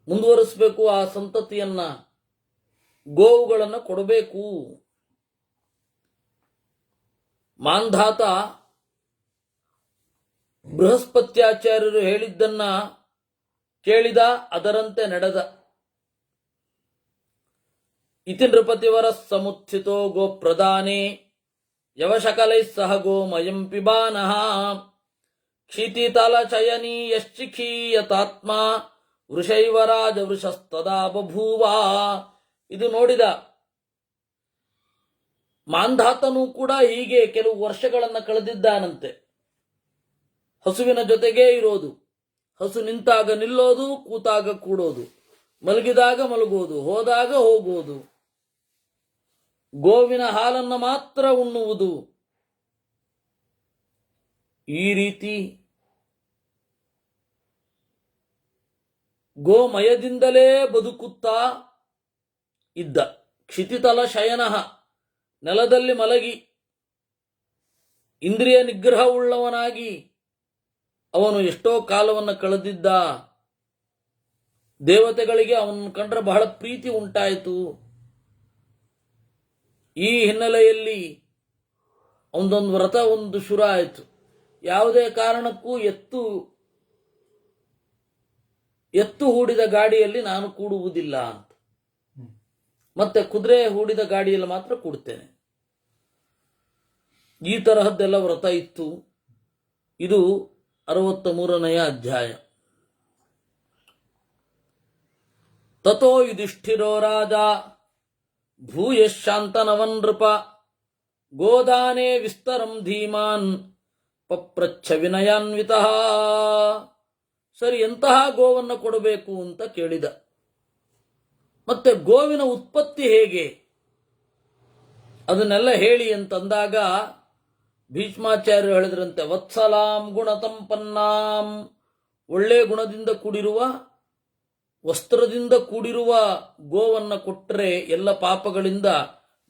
ಮುಂದುವರಿಸಬೇಕು ಆ ಸಂತತಿಯನ್ನ, ಗೋವುಗಳನ್ನು ಕೊಡಬೇಕು. ಮಾಂಧಾತ ಬೃಹಸ್ಪತ್ಯಾಚಾರ್ಯರು ಹೇಳಿದ್ದನ್ನ ಕೇಳಿದ, ಅದರಂತೆ ನಡೆದ. ಇತಿ ನೃಪತಿವರ ಸಮುತ್ಥಿತೋ ಗೋ ಪ್ರದಾನೆ ಯವಶಕಲೈ ಸಹ ಗೋಮಯಂ ಪಿಬಾನಃ ಕ್ಷಿತಿತಲ ಚಯನೀಯಶ್ಚಿಖೀಯತಾತ್ಮ ವೃಷೈವರಾಜ ವೃಷಸ್ತದಾ ಬಭೂವ. ಇದು ನೋಡಿದ ಮಾಂಧಾತನು ಕೂಡ ಹೀಗೆ ಕೆಲವು ವರ್ಷಗಳನ್ನ ಕಳೆದಿದ್ದಾನಂತೆ. ಹಸುವಿನ ಜೊತೆಗೇ ಇರೋದು, ಹಸು ನಿಂತಾಗ ನಿಲ್ಲೋದು, ಕೂತಾಗ ಕೂಡೋದು, ಮಲಗಿದಾಗ ಮಲಗೋದು, ಹೋದಾಗ ಹೋಗೋದು, ಗೋವಿನ ಹಾಲನ್ನು ಮಾತ್ರ ಉಣ್ಣುವುದು. ಈ ರೀತಿ ಗೋಮಯದಿಂದಲೇ ಬದುಕುತ್ತಾ ಇದ್ದ. ಕ್ಷಿತಿತಲ ಶಯನಃ, ನೆಲದಲ್ಲಿ ಮಲಗಿ ಇಂದ್ರಿಯ ನಿಗ್ರಹವುಳ್ಳವನಾಗಿ ಅವನು ಎಷ್ಟೋ ಕಾಲವನ್ನು ಕಳೆದಿದ್ದ. ದೇವತೆಗಳಿಗೆ ಅವನನ್ನು ಕಂಡ್ರೆ ಬಹಳ ಪ್ರೀತಿ ಉಂಟಾಯಿತು. ಈ ಹಿನ್ನೆಲೆಯಲ್ಲಿ ಅವನದೊಂದು ವ್ರತ ಒಂದು ಶುರು ಆಯಿತು. ಯಾವುದೇ ಕಾರಣಕ್ಕೂ ಎತ್ತು ಹೂಡಿದ ಗಾಡಿಯಲ್ಲಿ ನಾನು ಕೂಡುವುದಿಲ್ಲ ಅಂತ, ಮತ್ತೆ ಕುದುರೆ ಹೂಡಿದ ಗಾಡಿಯಲ್ಲಿ ಮಾತ್ರ ಕೂಡ್ತೇನೆ. ಈ ತರಹದ್ದೆಲ್ಲ ವ್ರತ ಇತ್ತು. ಇದು 63ನೇ ಅಧ್ಯಾಯ. ತಥೋ ಯುಧಿಷ್ಠಿರೋ ರಾಜ ಭೂಯಶಾಂತನವನ್ ನೃಪ ಗೋದಾನೆ ವಿಸ್ತರಂ ಧೀಮಾನ್ ಪಪ್ರಚ್ಛ ವಿನಯಾನ್ವಿತಃ. ಸರಿ, ಎಂತಹ ಗೋವನ್ನು ಕೊಡಬೇಕು ಅಂತ ಕೇಳಿದ. ಮತ್ತೆ ಗೋವಿನ ಉತ್ಪತ್ತಿ ಹೇಗೆ ಅದನ್ನೆಲ್ಲ ಹೇಳಿ ಅಂತಂದಾಗ ಭೀಷ್ಮಾಚಾರ್ಯರು ಹೇಳಿದ್ರಂತೆ, ವತ್ಸಲಾಂ ಗುಣಸಂಪನ್ನಾಂ, ಒಳ್ಳೆ ಗುಣದಿಂದ ಕೂಡಿರುವ ವಸ್ತ್ರದಿಂದ ಕೂಡಿರುವ ಗೋವನ್ನು ಕೊಟ್ಟರೆ ಎಲ್ಲ ಪಾಪಗಳಿಂದ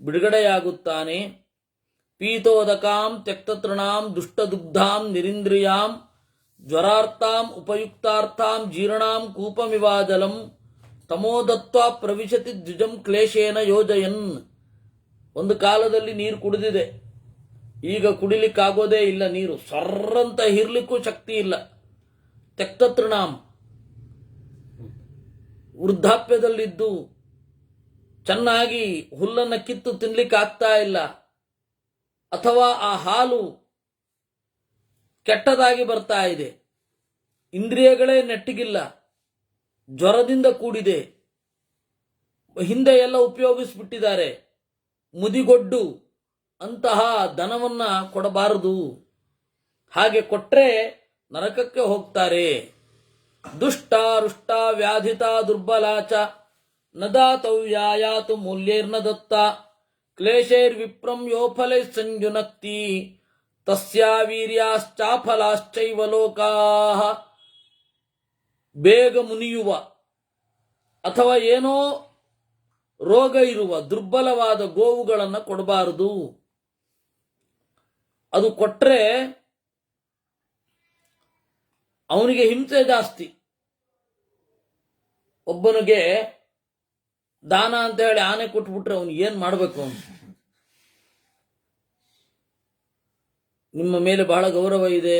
ಬಿಡುಗಡೆಯಾಗುತ್ತಾನೆ. ಪೀತೋದಕಾಂ ತ್ಯಕ್ತತೃಣಾಂ ದುಷ್ಟದುಗ್ಧಾಂ ನಿರಿಂದ್ರಿಯಾಂ ಜ್ವರಾರ್ಥಾಂ ಉಪಯುಕ್ತಾರ್ಥಾಂ ಜೀರ್ಣಾಂ ಕೂಪಮಿವಾಜಲಂ ತಮೋದತ್ವ ಪ್ರವಿಶತಿ ದ್ವಿಜಂ ಕ್ಲೇಶೇನ ಯೋಜಯನ್. ಒಂದು ಕಾಲದಲ್ಲಿ ನೀರು ಕುಡಿದಿದೆ, ಈಗ ಕುಡಿಲಿಕ್ಕಾಗೋದೇ ಇಲ್ಲ. ನೀರು ಸರ್ರಂತ ಹಿರ್ಲಿಕ್ಕೂ ಶಕ್ತಿ ಇಲ್ಲ. ತ್ಯಕ್ತತೃಣಾಂ, ವೃದ್ಧಾಪ್ಯದಲ್ಲಿದ್ದು ಚೆನ್ನಾಗಿ ಹುಲ್ಲನ್ನು ಕಿತ್ತು ತಿನ್ಲಿಕ್ಕಾಗ್ತಾ ಇಲ್ಲ, ಅಥವಾ ಆ ಹಾಲು ಕೆಟ್ಟದಾಗಿ ಬರ್ತಾ ಇದೆ, ಇಂದ್ರಿಯಗಳೇ ನೆಟ್ಟಿಗಿಲ್ಲ, ಜ್ವರದಿಂದ ಕೂಡಿದೆ, ಹಿಂದೆ ಎಲ್ಲ ಉಪಯೋಗಿಸ್ಬಿಟ್ಟಿದ್ದಾರೆ, ಮುದಿಗೊಡ್ಡು, ಅಂತಹ ದನವನ್ನ ಕೊಡಬಾರದು. ಹಾಗೆ ಕೊಟ್ರೆ ನರಕಕ್ಕೆ ಹೋಗ್ತಾರೆ. ದುಷ್ಟ ರುಷ್ಟ ವ್ಯಾಧಿತ ದುರ್ಬಲಾಚ ನ ದಾತವ್ಯಾಯಾತು ಮೂಲ್ಯೈರ್ನ ದತ್ತ ಕ್ಲೇಶೈರ್ವಿಪ್ರಂ ಯೋ ಫಲೈ ಸಂಜುನಕ್ತಿ ತಸ್ಯಾ ವೀರ್ಯಾಶ್ಚಾಫಲಾಶ್ಚೈವ ಲೋಕಾಃ. ಬೇಗ ಮುನಿಯುವ ಅಥವಾ ಏನೋ ರೋಗ ಇರುವ ದುರ್ಬಲವಾದ ಗೋವುಗಳನ್ನು ಕೊಡಬಾರದು. ಅದು ಕೊಟ್ರೆ ಅವನಿಗೆ ಹಿಂಸೆ ಜಾಸ್ತಿ. ಒಬ್ಬನಿಗೆ ದಾನ ಅಂತ ಹೇಳಿ ಆನೆ ಕೊಟ್ಬಿಟ್ರೆ ಅವನು ಏನ್ ಮಾಡಬೇಕು? ಅವನು ನಿಮ್ಮ ಮೇಲೆ ಬಹಳ ಗೌರವ ಇದೆ,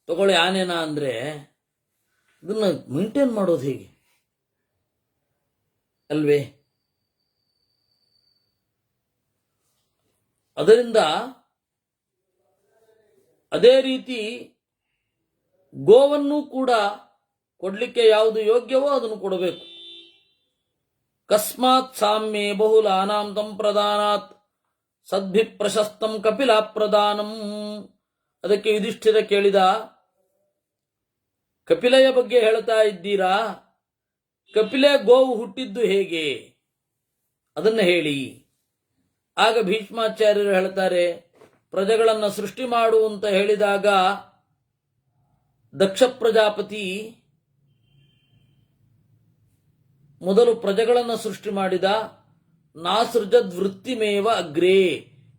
ತಗೊಳ್ಳಿ ಆನೆನಾ ಅಂದ್ರೆ ಇದನ್ನ ಮೇಂಟೈನ್ ಮಾಡೋದು ಹೇಗೆ ಅಲ್ವೇ? ಅದರಿಂದ ಅದೇ ರೀತಿ ಗೋವನ್ನು ಕೂಡ ಕೊಡ್ಲಿಕ್ಕೆ ಯಾವುದು ಯೋಗ್ಯವೋ ಅದನ್ನು ಕೊಡಬೇಕು. ಕಸ್ಮಾತ್ ಸಾಮ್ಯೇ ಬಹುಲಾನಾಂ ತಂ ಪ್ರದಾನಾತ್ ಸದ್ಭಿ ಪ್ರಶಸ್ತಂ ಕಪಿಲ ಪ್ರದಾನಂ. ಅದಕ್ಕೆ ಯುಧಿಷ್ಠಿರ ಕೇಳಿದ, ಕಪಿಲೆಯ ಬಗ್ಗೆ ಹೇಳ್ತಾ ಇದ್ದೀರಾ, ಕಪಿಲೆ ಗೋವು ಹುಟ್ಟಿದ್ದು ಹೇಗೆ ಅದನ್ನ ಹೇಳಿ. ಆಗ ಭೀಷ್ಮಾಚಾರ್ಯರು ಹೇಳ್ತಾರೆ, ಪ್ರಜೆಗಳನ್ನು ಸೃಷ್ಟಿ ಮಾಡು ಅಂತ ಹೇಳಿದಾಗ ದಕ್ಷ ಪ್ರಜಾಪತಿ ಮೊದಲು ಪ್ರಜೆಗಳನ್ನು ಸೃಷ್ಟಿ ಮಾಡಿದ. ನಾಸೃಜದ್ ವೃತ್ತಿಮೇವ ಅಗ್ರೇ,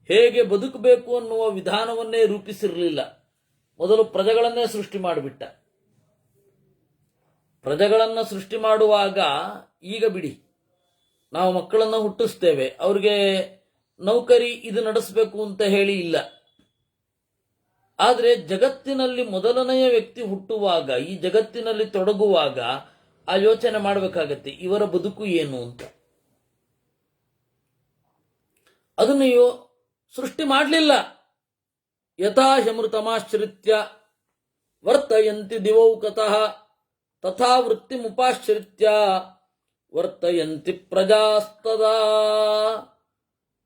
ಹೇಗೆ ಬದುಕಬೇಕು ಅನ್ನುವ ವಿಧಾನವನ್ನೇ ರೂಪಿಸಿರಲಿಲ್ಲ, ಮೊದಲು ಪ್ರಜೆಗಳನ್ನೇ ಸೃಷ್ಟಿ ಮಾಡಿಬಿಟ್ಟ. ಪ್ರಜೆಗಳನ್ನು ಸೃಷ್ಟಿ ಮಾಡುವಾಗ ಈಗ ಬಿಡಿ, ನಾವು ಮಕ್ಕಳನ್ನು ಹುಟ್ಟಿಸ್ತೇವೆ, ಅವ್ರಿಗೆ ನೌಕರಿ ಇದು ನಡೆಸಬೇಕು ಅಂತ ಹೇಳಿ ಇಲ್ಲ. ಆದರೆ ಜಗತ್ತಿನಲ್ಲಿ ಮೊದಲನೆಯ ವ್ಯಕ್ತಿ ಹುಟ್ಟುವಾಗ, ಈ ಜಗತ್ತಿನಲ್ಲಿ ತೊಡಗುವಾಗ ಆ ಯೋಚನೆ ಮಾಡಬೇಕಾಗತ್ತೆ, ಇವರ ಬದುಕು ಏನು ಅಂತ. ಅದನ್ನು ಸೃಷ್ಟಿ ಮಾಡಲಿಲ್ಲ. ಯಥಾ ಹ್ಯಮೃತಮಾಶ್ರಿತ್ಯ ವರ್ತಯಂತಿ ದಿವೌಕತಃ ತಥಾ ವೃತ್ತಿಮುಪಾಶ್ರಿತ್ಯ ವರ್ತಯಂತಿ ಪ್ರಜಾಸ್ತದಾ.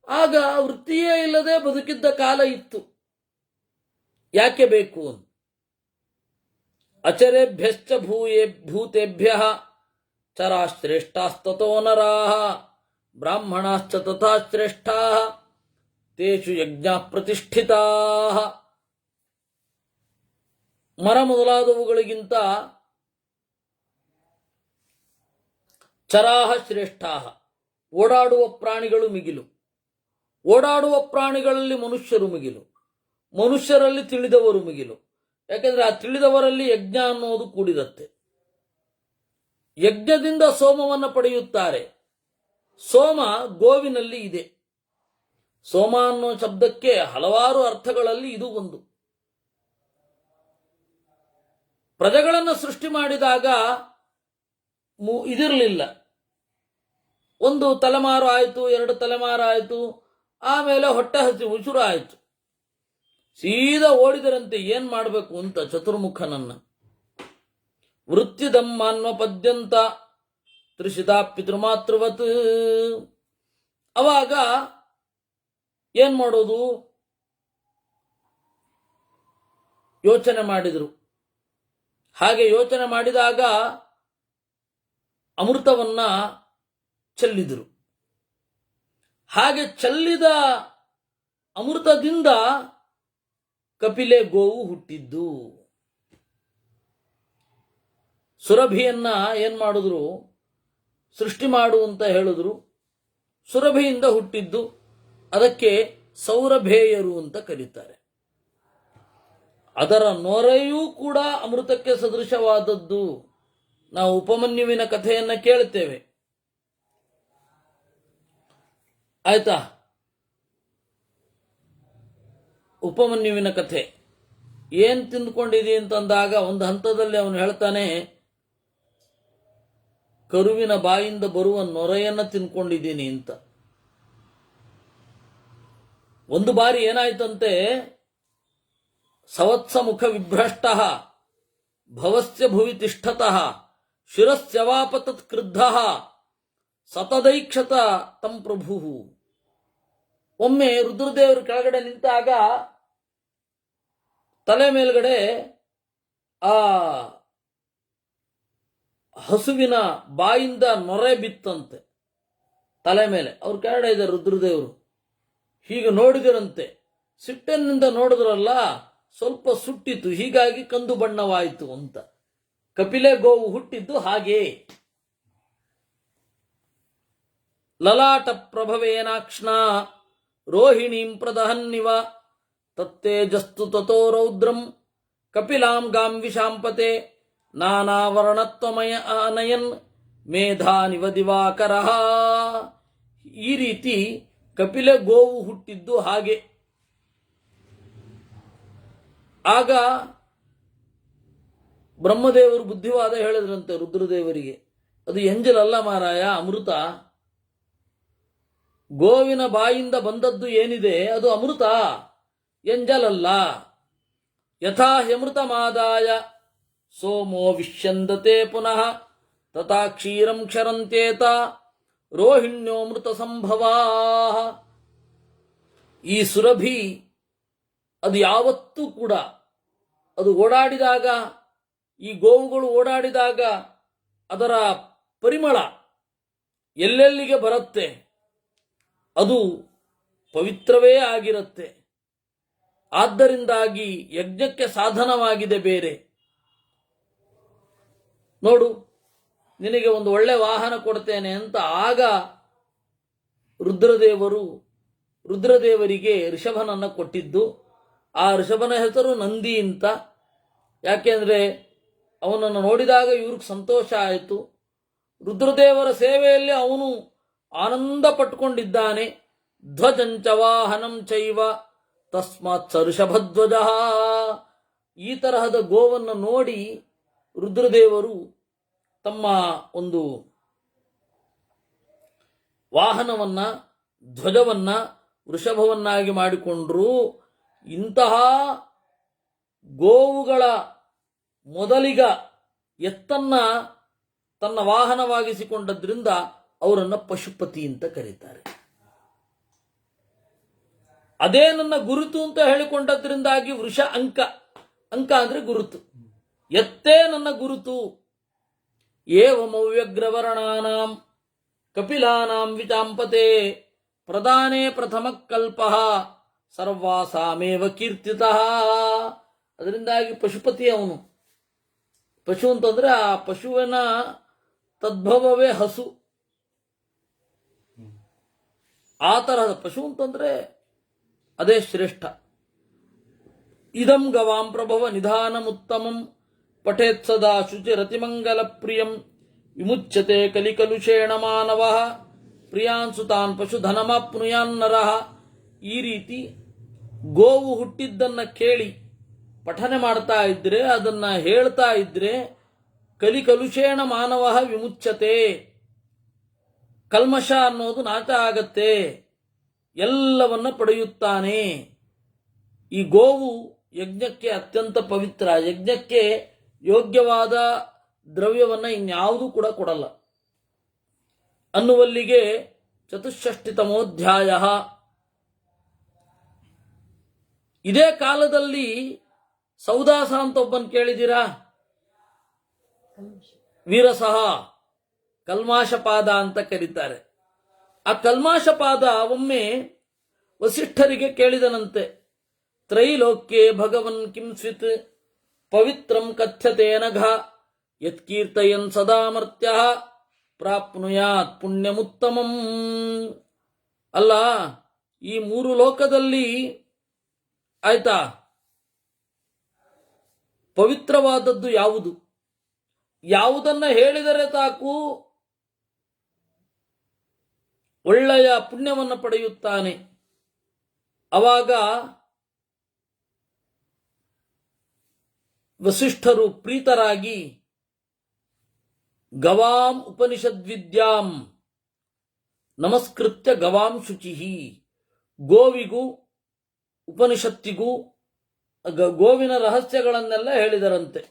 ಆಗ ವೃತ್ತಿಯೇ ಇಲ್ಲದೆ ಬದುಕಿದ್ದ ಕಾಲ ಇತ್ತು. ಯಾಕೆ ಬೇಕು? ಅಚರೇಭ್ಯಶ್ಚ ಭೂತೇಭ್ಯಃ ಚರಾಶ್ರೇಷ್ಠಾಸ್ತತೋ ನರಾಃ ಬ್ರಾಹ್ಮಣಾಶ್ಚ ತಥಾ ಶ್ರೇಷ್ಠಾಃ ತೇಷು ಯಜ್ಞಾಃ ಪ್ರತಿಷ್ಠಿತಾಃ. ಮರ ಮೊದಲಾದವುಗಳಿಗಿಂತ ಚರಾಹ ಶ್ರೇಷ್ಠಾಃ, ಓಡಾಡುವ ಪ್ರಾಣಿಗಳು ಮಿಗಿಲು. ಓಡಾಡುವ ಪ್ರಾಣಿಗಳಲ್ಲಿ ಮನುಷ್ಯರು ಮಿಗಿಲು, ಮನುಷ್ಯರಲ್ಲಿ ತಿಳಿದವರು ಮಿಗಿಲು. ಯಾಕೆಂದ್ರೆ ಆ ತಿಳಿದವರಲ್ಲಿ ಯಜ್ಞ ಅನ್ನೋದು ಕೂಡಿದತ್ತೆ. ಯಜ್ಞದಿಂದ ಸೋಮವನ್ನು ಪಡೆಯುತ್ತಾರೆ. ಸೋಮ ಗೋವಿನಲ್ಲಿ ಇದೆ. ಸೋಮ ಅನ್ನೋ ಶಬ್ದಕ್ಕೆ ಹಲವಾರು ಅರ್ಥಗಳಲ್ಲಿ ಇದು ಒಂದು. ಪ್ರಜೆಗಳನ್ನು ಸೃಷ್ಟಿ ಮಾಡಿದಾಗ ಇದಿರಲಿಲ್ಲ. ಒಂದು ತಲೆಮಾರು ಆಯಿತು, 2 ತಲೆಮಾರು ಆಯಿತು, ಆಮೇಲೆ ಹೊಟ್ಟೆ ಹಸಿ ಉಸಿರು ಆಯಿತು. ಸೀದಾ ಓಡಿದರಂತೆ ಏನ್ ಮಾಡಬೇಕು ಅಂತ ಚತುರ್ಮುಖನನ್ನ. ವೃತ್ತಿದಮ್ಮನ್ವ ಪದ್ಯಂತ ತ್ರಿಷಿತಾ ಪಿತೃಮಾತೃವತ್. ಅವಾಗ ಏನ್ ಮಾಡೋದು ಯೋಚನೆ ಮಾಡಿದ್ರು. ಹಾಗೆ ಯೋಚನೆ ಮಾಡಿದಾಗ ಅಮೃತವನ್ನ ಚೆಲ್ಲಿದರು. ಹಾಗೆ ಚೆಲ್ಲಿದ ಅಮೃತದಿಂದ ಕಪಿಲೆ ಗೋವು ಹುಟ್ಟಿದ್ದು. ಸುರಭಿಯನ್ನ ಏನ್ ಮಾಡಿದ್ರು, ಸೃಷ್ಟಿ ಮಾಡು ಅಂತ ಹೇಳಿದ್ರು. ಸುರಭಿಯಿಂದ ಹುಟ್ಟಿದ್ದು. ಅದಕ್ಕೆ ಸೌರಭೇಯರು ಅಂತ ಕರೀತಾರೆ. ಅದರ ನೊರೆಯೂ ಕೂಡ ಅಮೃತಕ್ಕೆ ಸದೃಶವಾದದ್ದು. ನಾವು ಉಪಮನ್ಯುವಿನ ಕಥೆಯನ್ನ ಕೇಳ್ತೇವೆ, ಆಯ್ತಾ? ಉಪಮನ್ಯುವಿನ ಕಥೆ ಏನ್ ತಿಂದ್ಕೊಂಡಿದಿ ಅಂತಂದಾಗ ಒಂದು ಹಂತದಲ್ಲಿ ಅವನು ಹೇಳ್ತಾನೆ, ಕರುವಿನ ಬಾಯಿಂದ ಬರುವ ನೊರೆಯನ್ನ ತಿನ್ಕೊಂಡಿದ್ದೀನಿ ಅಂತ. ಒಂದು ಬಾರಿ ಏನಾಯ್ತಂತೆ, ಸವತ್ಸ ಮುಖ ವಿಭ್ರಷ್ಟ ಭವಸ್ಯ ಭುವಿ ತಿಷ್ಠತಃ ಶಿರಸ್ಯವಾಪ ತತ್ ಕ್ರುದ್ಧ ಸತದೈಕ್ಷತ ತಂ ಪ್ರಭು. ಒಮ್ಮೆ ರುದ್ರದೇವರು ಕೆಳಗಡೆ ನಿಂತಾಗ ತಲೆ ಮೇಲ್ಗಡೆ ಆ ಹಸುವಿನ ಬಾಯಿಂದ ನೊರೆ ಬಿತ್ತಂತೆ ತಲೆ ಮೇಲೆ. ಅವ್ರು ಕೆಳಗಡೆ ಇದ್ದಾರೆ ರುದ್ರದೇವರು. ಹೀಗೆ ನೋಡಿದರಂತೆ. ಸಿಟ್ಟಿನಿಂದ ನೋಡಿದ್ರಲ್ಲ, ಸ್ವಲ್ಪ ಸುಟ್ಟಿತು, ಹೀಗಾಗಿ ಕಂದು ಬಣ್ಣವಾಯಿತು ಅಂತ. ಕಪಿಲೆ ಗೋವು ಹುಟ್ಟಿದ್ದು ಹಾಗೆ. ಲಲಾಟ ಪ್ರಭವೇನಾಕ್ಷ್ಣ ರೋಹಿಣೀಂ ಪ್ರದಹನ್ನಿವ ತತ್ತೇಜಸ್ತು ತಥೋ ರೌದ್ರಂ ಕಪಿಲಾಂ ಗಾಂ ವಿಶಾಂಪತೆ ನಾನಾವರ್ಣತ್ವಮಯ ಅನಯನ್ ಮೇಧಾನಿವ ದಿವಾಕರ. ಈ ರೀತಿ ಕಪಿಲೆ ಗೋವು ಹುಟ್ಟಿದ್ದು ಹಾಗೆ. ಆಗ ಬ್ರಹ್ಮದೇವರು ಬುದ್ಧಿವಾದ ಹೇಳಿದ್ರಂತೆ ರುದ್ರದೇವರಿಗೆ, ಅದು ಎಂಜಲಲ್ಲ ಮಾರಾಯ, ಅಮೃತ. ಗೋವಿನ ಬಾಯಿಂದ ಬಂದದ್ದು ಏನಿದೆ ಅದು ಅಮೃತ, ಎಂಜಲಲ್ಲ. ಯಥಾ ಹ್ಯಮೃತಮಾದಾಯ ಸೋಮೋ ವಿಶ್ಯಂದತೆ ಪುನಃ ತಥಾ ಕ್ಷೀರಂ ಕ್ಷರಂತೇತ ರೋಹಿಣ್ಯೋಮೃತ ಸಂಭವಾ. ಈ ಸುರಭಿ ಅದು ಯಾವತ್ತೂ ಕೂಡ ಅದು ಓಡಾಡಿದಾಗ, ಈ ಗೋವುಗಳು ಓಡಾಡಿದಾಗ ಅದರ ಪರಿಮಳ ಎಲ್ಲೆಲ್ಲಿಗೆ ಬರುತ್ತೆ ಅದು ಪವಿತ್ರವೇ ಆಗಿರುತ್ತೆ. ಆದ್ದರಿಂದಾಗಿ ಯಜ್ಞಕ್ಕೆ ಸಾಧನವಾಗಿದೆ ಬೇರೆ. ನೋಡು, ನಿನಗೆ ಒಂದು ಒಳ್ಳೆ ವಾಹನ ಕೊಡ್ತೇನೆ ಅಂತ ಆಗ ರುದ್ರದೇವರಿಗೆ ಋಷಭನನ್ನ ಕೊಟ್ಟಿದ್ದು. ಆ ಋಷಭನ ಹೆಸರು ನಂದಿ ಅಂತ. ಯಾಕೆಂದ್ರೆ ಅವನನ್ನು ನೋಡಿದಾಗ ಇವ್ರಿಗೆ ಸಂತೋಷ ಆಯಿತು. ರುದ್ರದೇವರ ಸೇವೆಯಲ್ಲಿ ಅವನು ಆನಂದ ಪಟ್ಟುಕೊಂಡಿದ್ದಾನೆ. ಧ್ವಜಂಚ ವಾಹನಂ ಚೈವ ತಸ್ಮಾತ್ ಸ ಋಷಭಧ್ವಜ. ಈ ತರಹದ ಗೋವನ್ನು ನೋಡಿ ರುದ್ರದೇವರು ತಮ್ಮ ಒಂದು ವಾಹನವನ್ನ, ಧ್ವಜವನ್ನ ವೃಷಭವನ್ನಾಗಿ ಮಾಡಿಕೊಂಡ್ರು. ಇಂತಹ ಗೋವುಗಳ ಮೊದಲಿಗ ಎತ್ತನ್ನ ತನ್ನ ವಾಹನವಾಗಿಸಿಕೊಂಡದ್ರಿಂದ ಅವರನ್ನ ಪಶುಪತಿ ಅಂತ ಕರೀತಾರೆ. ಅದೇ ನನ್ನ ಗುರುತು ಅಂತ ಹೇಳಿಕೊಂಡದ್ರಿಂದಾಗಿ ವೃಷ ಅಂಕ. ಅಂಕ ಅಂದ್ರೆ ಗುರುತು. ಎತ್ತೇ ನನ್ನ ಗುರುತು. ಏವಮವ್ಯಗ್ರವರ್ಣಾನಾಂ ಕಪಿಲಾನಾಂ ವಿಚಾಂಪತೆ ಪ್ರಧಾನೇ ಪ್ರಥಮ ಕಲ್ಪಃ ಸರ್ವಾಸಾಮೇವ ಕೀರ್ತಿತಃ. ಅದರಿಂದಾಗಿ ಪಶುಪತಿ ಅವನು. ಪಶು ಅಂತಂದ್ರೆ ಆ ಪಶುವಿನ ತದ್ಭವವೇ ಹಸು. ಆ ತರಹದ ಪಶು ಅಂತಂದ್ರೆ ಅದೇ ಶ್ರೇಷ್ಠ. ಇದಂ ಗವಾಂ ಪ್ರಭವ ನಿಧಾನಮುತ್ತಮಂ ಪಠೇತ್ ಸದಾ ಶುಚಿರತಿಮಂಗಲ ಪ್ರಿಯಂ ವಿಮುಚ್ಯತೆ ಕಲಿಕಲುಷೇಣ ಮಾನವಃ ಪ್ರಿಯಾನ್ ಸುತಾನ್ ಪಶುಧನಮಾಪ್ನುಯಾನ್ ನರಃ. ಈ ರೀತಿ ಗೋವು ಹುಟ್ಟಿದ್ದನ್ನ ಕೇಳಿ ಪಠನೆ ಮಾಡ್ತಾ ಇದ್ರೆ, ಅದನ್ನ ಹೇಳ್ತಾ ಇದ್ರೆ, ಕಲಿಕಲುಷೇಣ ಮಾನವಃ ವಿಮುಚ್ಯತೆ, ಕಲ್ಮಶ ಅನ್ನೋದು ನಾಶ ಆಗತ್ತೆ, ಎಲ್ಲವನ್ನ ಪಡೆಯುತ್ತಾನೆ. ಈ ಗೋವು ಯಜ್ಞಕ್ಕೆ ಅತ್ಯಂತ ಪವಿತ್ರ, ಯಜ್ಞಕ್ಕೆ ಯೋಗ್ಯವಾದ ದ್ರವ್ಯವನ್ನ ಇನ್ಯಾವುದೂ ಕೂಡ ಕೊಡಲ್ಲ ಅನ್ನುವಲ್ಲಿಗೆ ಚತುಷ್ಷಷ್ಟಿತಮೋಧ್ಯಾಯ. ಇದೇ ಕಾಲದಲ್ಲಿ ಸೌದಾಸ ಅಂತ ಒಬ್ಬನ್ ಕೇಳಿದಿರಾ? ವೀರಸಹ, ಕಲ್ಮಾಶಪಾದ ಅಂತ ಕರೀತಾರೆ. ಆ ಕಲ್ಮಾಶಪಾದ ಒಮ್ಮೆ ವಸಿಷ್ಠರಿಗೆ ಕೇಳಿದನಂತೆ, ತ್ರೈಲೋಕ್ಯೆ ಭಗವನ್ ಕಿಂಸ್ವಿತ್ ಪವಿತ್ರಂ ಕಥ್ಯತೆ ನಘ ಯತ್ಕೀರ್ತಯನ್ ಸದಾ ಮರ್ತ್ಯ ಪ್ರಾಪ್ನುಯಾತ್ ಪುಣ್ಯಮುತ್ತಮಂ. ಅಲ್ಲ, ಈ ಮೂರು ಲೋಕದಲ್ಲಿ ಆಯ್ತಾ ಪವಿತ್ರವಾದದ್ದು ಯಾವುದು? ಯಾವುದನ್ನ ಹೇಳಿದರೆ ಸಾಕು ಒಳ್ಳೆಯ ಪುಣ್ಯವನ್ನು ಪಡೆಯುತ್ತಾನೆ. ಅವಾಗ ವಸಿಷ್ಠರು ಪ್ರೀತರಾಗಿ ಗವಾಂ ಉಪನಿಷದ್ವಿದ್ಯಾಂ ನಮಸ್ಕೃತ್ಯ ಗವಾಂ ಶುಚಿಹಿ, ಗೋವಿಗೂ ಉಪನಿಷತ್ತಿಗೂ ಗೋವಿನ ರಹಸ್ಯಗಳನ್ನೆಲ್ಲ ಹೇಳಿದರಂತೆ.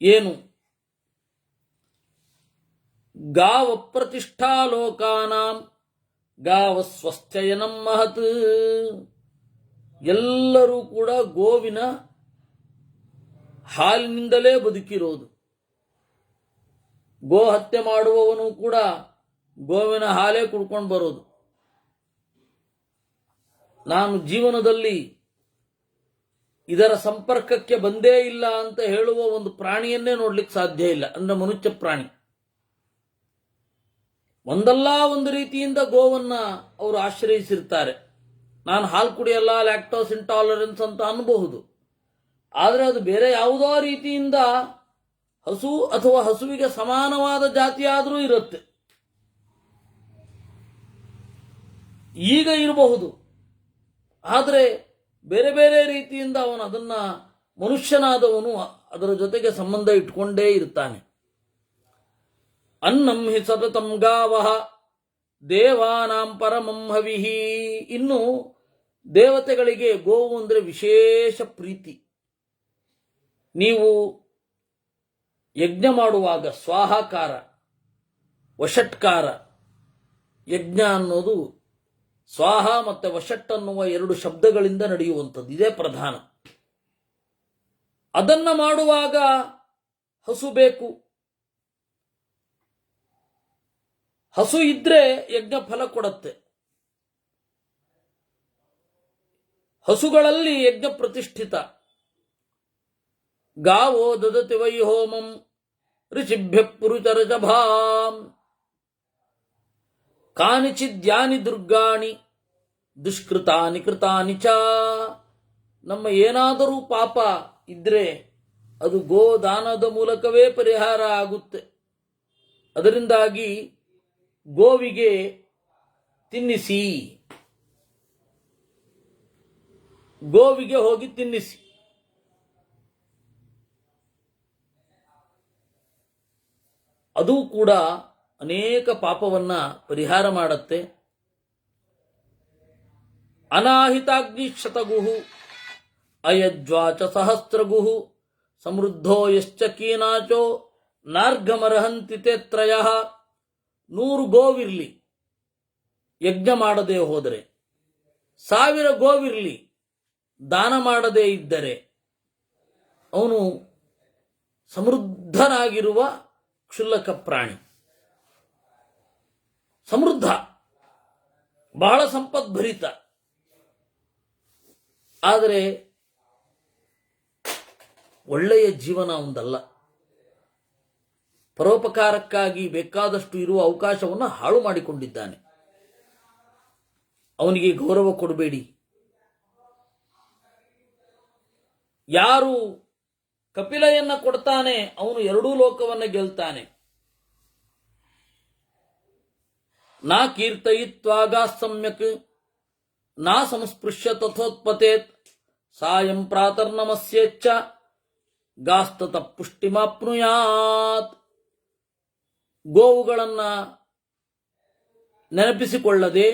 ಏನು? ಗಾವ ಪ್ರತಿಷ್ಠಾ ಲೋಕಾನಾಂ ಗಾವ ಸ್ವಸ್ಥಯನಂ ಮಹತ್. ಎಲ್ಲರೂ ಕೂಡ ಗೋವಿನ ಹಾಲಿನಿಂದಲೇ ಬದುಕಿರೋದು. ಗೋ ಹತ್ಯೆ ಮಾಡುವವನು ಕೂಡ ಗೋವಿನ ಹಾಲೇ ಕುಡ್ಕೊಂಡು ಬರೋದು. ನಾನು ಜೀವನದಲ್ಲಿ ಇದರ ಸಂಪರ್ಕಕ್ಕೆ ಬಂದೇ ಇಲ್ಲ ಅಂತ ಹೇಳುವ ಒಂದು ಪ್ರಾಣಿಯನ್ನೇ ನೋಡ್ಲಿಕ್ಕೆ ಸಾಧ್ಯ ಇಲ್ಲ. ಅಂದ್ರೆ ಮನುಷ್ಯ ಪ್ರಾಣಿ ಒಂದಲ್ಲ ಒಂದು ರೀತಿಯಿಂದ ಗೋವನ್ನ ಅವರು ಆಶ್ರಯಿಸಿರ್ತಾರೆ. ನಾನು ಹಾಲು ಕುಡಿಯಲ್ಲ, ಲ್ಯಾಕ್ಟೋಸ್ ಇಂಟಾಲರೆನ್ಸ್ ಅಂತ ಅನ್ಬಹುದು. ಆದರೆ ಅದು ಬೇರೆ ಯಾವುದೋ ರೀತಿಯಿಂದ ಹಸು ಅಥವಾ ಹಸುವಿಗೆ ಸಮಾನವಾದ ಜಾತಿಯಾದರೂ ಇರುತ್ತೆ. ಈಗ ಇರಬಹುದು, ಆದರೆ ಬೇರೆ ಬೇರೆ ರೀತಿಯಿಂದ ಅವನು ಅದನ್ನ ಮನುಷ್ಯನಾದವನು ಅದರ ಜೊತೆಗೆ ಸಂಬಂಧ ಇಟ್ಕೊಂಡೇ ಇರ್ತಾನೆ. ಅನ್ನಂ ಹಿ ಸತತಂ ಗಾವಃ ದೇವಾನಾಂ ಪರಮಂ ಹವಿಹಿ. ಇನ್ನು ದೇವತೆಗಳಿಗೆ ಗೋವು ಅಂದರೆ ವಿಶೇಷ ಪ್ರೀತಿ. ನೀವು ಯಜ್ಞ ಮಾಡುವಾಗ ಸ್ವಾಹಾಕಾರ, ವಷಟ್ಕಾರ, ಯಜ್ಞ ಅನ್ನೋದು ಸ್ವಾಹ ಮತ್ತೆ ವಷಟ್ ಅನ್ನುವ ಎರಡು ಶಬ್ದಗಳಿಂದ ನಡೆಯುವಂಥದ್ದು. ಇದೇ ಪ್ರಧಾನ. ಅದನ್ನ ಮಾಡುವಾಗ ಹಸು ಬೇಕು. ಹಸು ಇದ್ರೆ ಯಜ್ಞ ಫಲ ಕೊಡುತ್ತೆ. ಹಸುಗಳಲ್ಲಿ ಯಜ್ಞ ಪ್ರತಿಷ್ಠಿತ. ಗಾವೋ ದದತಿ ವೈ ಹೋಮಂ ಋಷಿಭ್ಯ ಪುರುಚರಜಭಾಂ ಕಾನಿಚಿದ್ಯಾನಿ ದುರ್ಗಾಣಿ ದುಷ್ಕೃತಾನಿ ಕೃತಾನಿ ಚ. ನಮ್ಮ ಏನಾದರೂ ಪಾಪ ಇದ್ರೆ ಅದು ಗೋದಾನದ ಮೂಲಕವೇ ಪರಿಹಾರ ಆಗುತ್ತೆ. ಅದರಿಂದಾಗಿ ಗೋವಿಗೆ ತಿನ್ನಿಸಿ, ಗೋವಿಗೆ ಹೋಗಿ ತಿನ್ನಿಸಿ. ಅದು ಕೂಡ ಅನೇಕ ಪಾಪವನ್ನ ಪರಿಹಾರ ಮಾಡುತ್ತೆ. ಅನಾಹಿತಾಗ್ನಿ ಶತಗುಹು ಅಯಜ್ವಾಚ ಸಹಸ್ರಗುಹು ಸಮೃದ್ಧೋ ಯಶ್ಚ ಕೀನಾಚೋ ನಾರ್ಘಮರ್ಹಂತಿ ತೇ ತ್ರಯಃ. 100 ಗೋವಿರ್ಲಿ ಯಜ್ಞ ಮಾಡದೆ ಹೋದರೆ, 1000 ಗೋವಿರ್ಲಿ ದಾನ ಮಾಡದೇ ಇದ್ದರೆ, ಅವನು ಸಮೃದ್ಧನಾಗಿರುವ ಕ್ಷುಲ್ಲಕ ಪ್ರಾಣಿ. ಸಮೃದ್ಧ, ಬಹಳ ಸಂಪದ್ಭರಿತ. ಆದರೆ ಒಳ್ಳೆಯ ಜೀವನ ಒಂದಲ್ಲ. ಪರೋಪಕಾರಕ್ಕಾಗಿ ಬೇಕಾದಷ್ಟು ಇರುವ ಅವಕಾಶವನ್ನು ಹಾಳು ಮಾಡಿಕೊಂಡಿದ್ದಾನೆ. ಅವನಿಗೆ ಗೌರವ ಕೊಡಬೇಡಿ. ಯಾರು ಕಪಿಲೆಯನ್ನ ಕೊಡ್ತಾನೆ, ಅವನು ಎರಡೂ ಲೋಕವನ್ನ ಗೆಲ್ತಾನೆ. ನಾ ಕೀರ್ತಯಿತ್ವಾಗಾ ಸಮ್ಯಕ್ ನಾ ಸಂಸ್ಪೃಶ್ಯ ತಥೋತ್ಪತೇತ್ ಸಾಯಂ ಪ್ರಾತರ್ನಮಸ್ಯೇಚ್ಛ ಗಾಸ್ತತ ಪುಷ್ಟಿಮಾಪ್ನುಯಾತ್. ಗೋವುಗಳನ್ನ ನೆನಪಿಸಿಕೊಳ್ಳದೆ,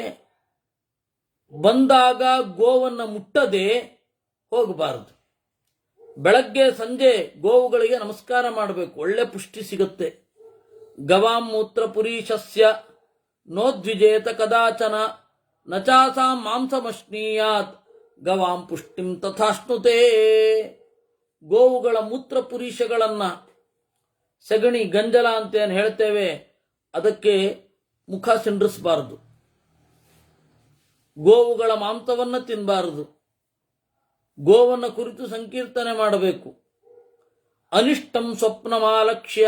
ಬಂದಾಗ ಗೋವನ್ನು ಮುಟ್ಟದೆ ಹೋಗಬಾರದು. ಬೆಳಗ್ಗೆ ಸಂಜೆ ಗೋವುಗಳಿಗೆ ನಮಸ್ಕಾರ ಮಾಡಬೇಕು, ಒಳ್ಳೆ ಪುಷ್ಟಿ ಸಿಗುತ್ತೆ. ಗವಾಂ ಮೂತ್ರ ಪುರೀಶಸ್ಯ ನೋದ್ವಿಜೇತ ಕದಾಚನ ನಚಾಸಾಂ ಮಾಂಸಮಶ್ನೀಯಾತ್ ಗವಾಂ ಪುಷ್ಟಿಂ ತಥಾಶ್ನುತೆ. ಗೋವುಗಳ ಮೂತ್ರ ಪುರೀಶಗಳನ್ನ, ಸಗಣಿ ಗಂಜಲ ಅಂತ ಏನು ಹೇಳ್ತೇವೆ, ಅದಕ್ಕೆ ಮುಖ ಸಿಂಡ್ರಿಸಬಾರದು. ಗೋವುಗಳ ಮಾಂಸವನ್ನ ತಿನ್ನಬಾರದು. ಗೋವನ್ನು ಕುರಿತು ಸಂಕೀರ್ತನೆ ಮಾಡಬೇಕು. ಅನಿಷ್ಟಂ ಸ್ವಪ್ನಮಾಲಕ್ಷ್ಯ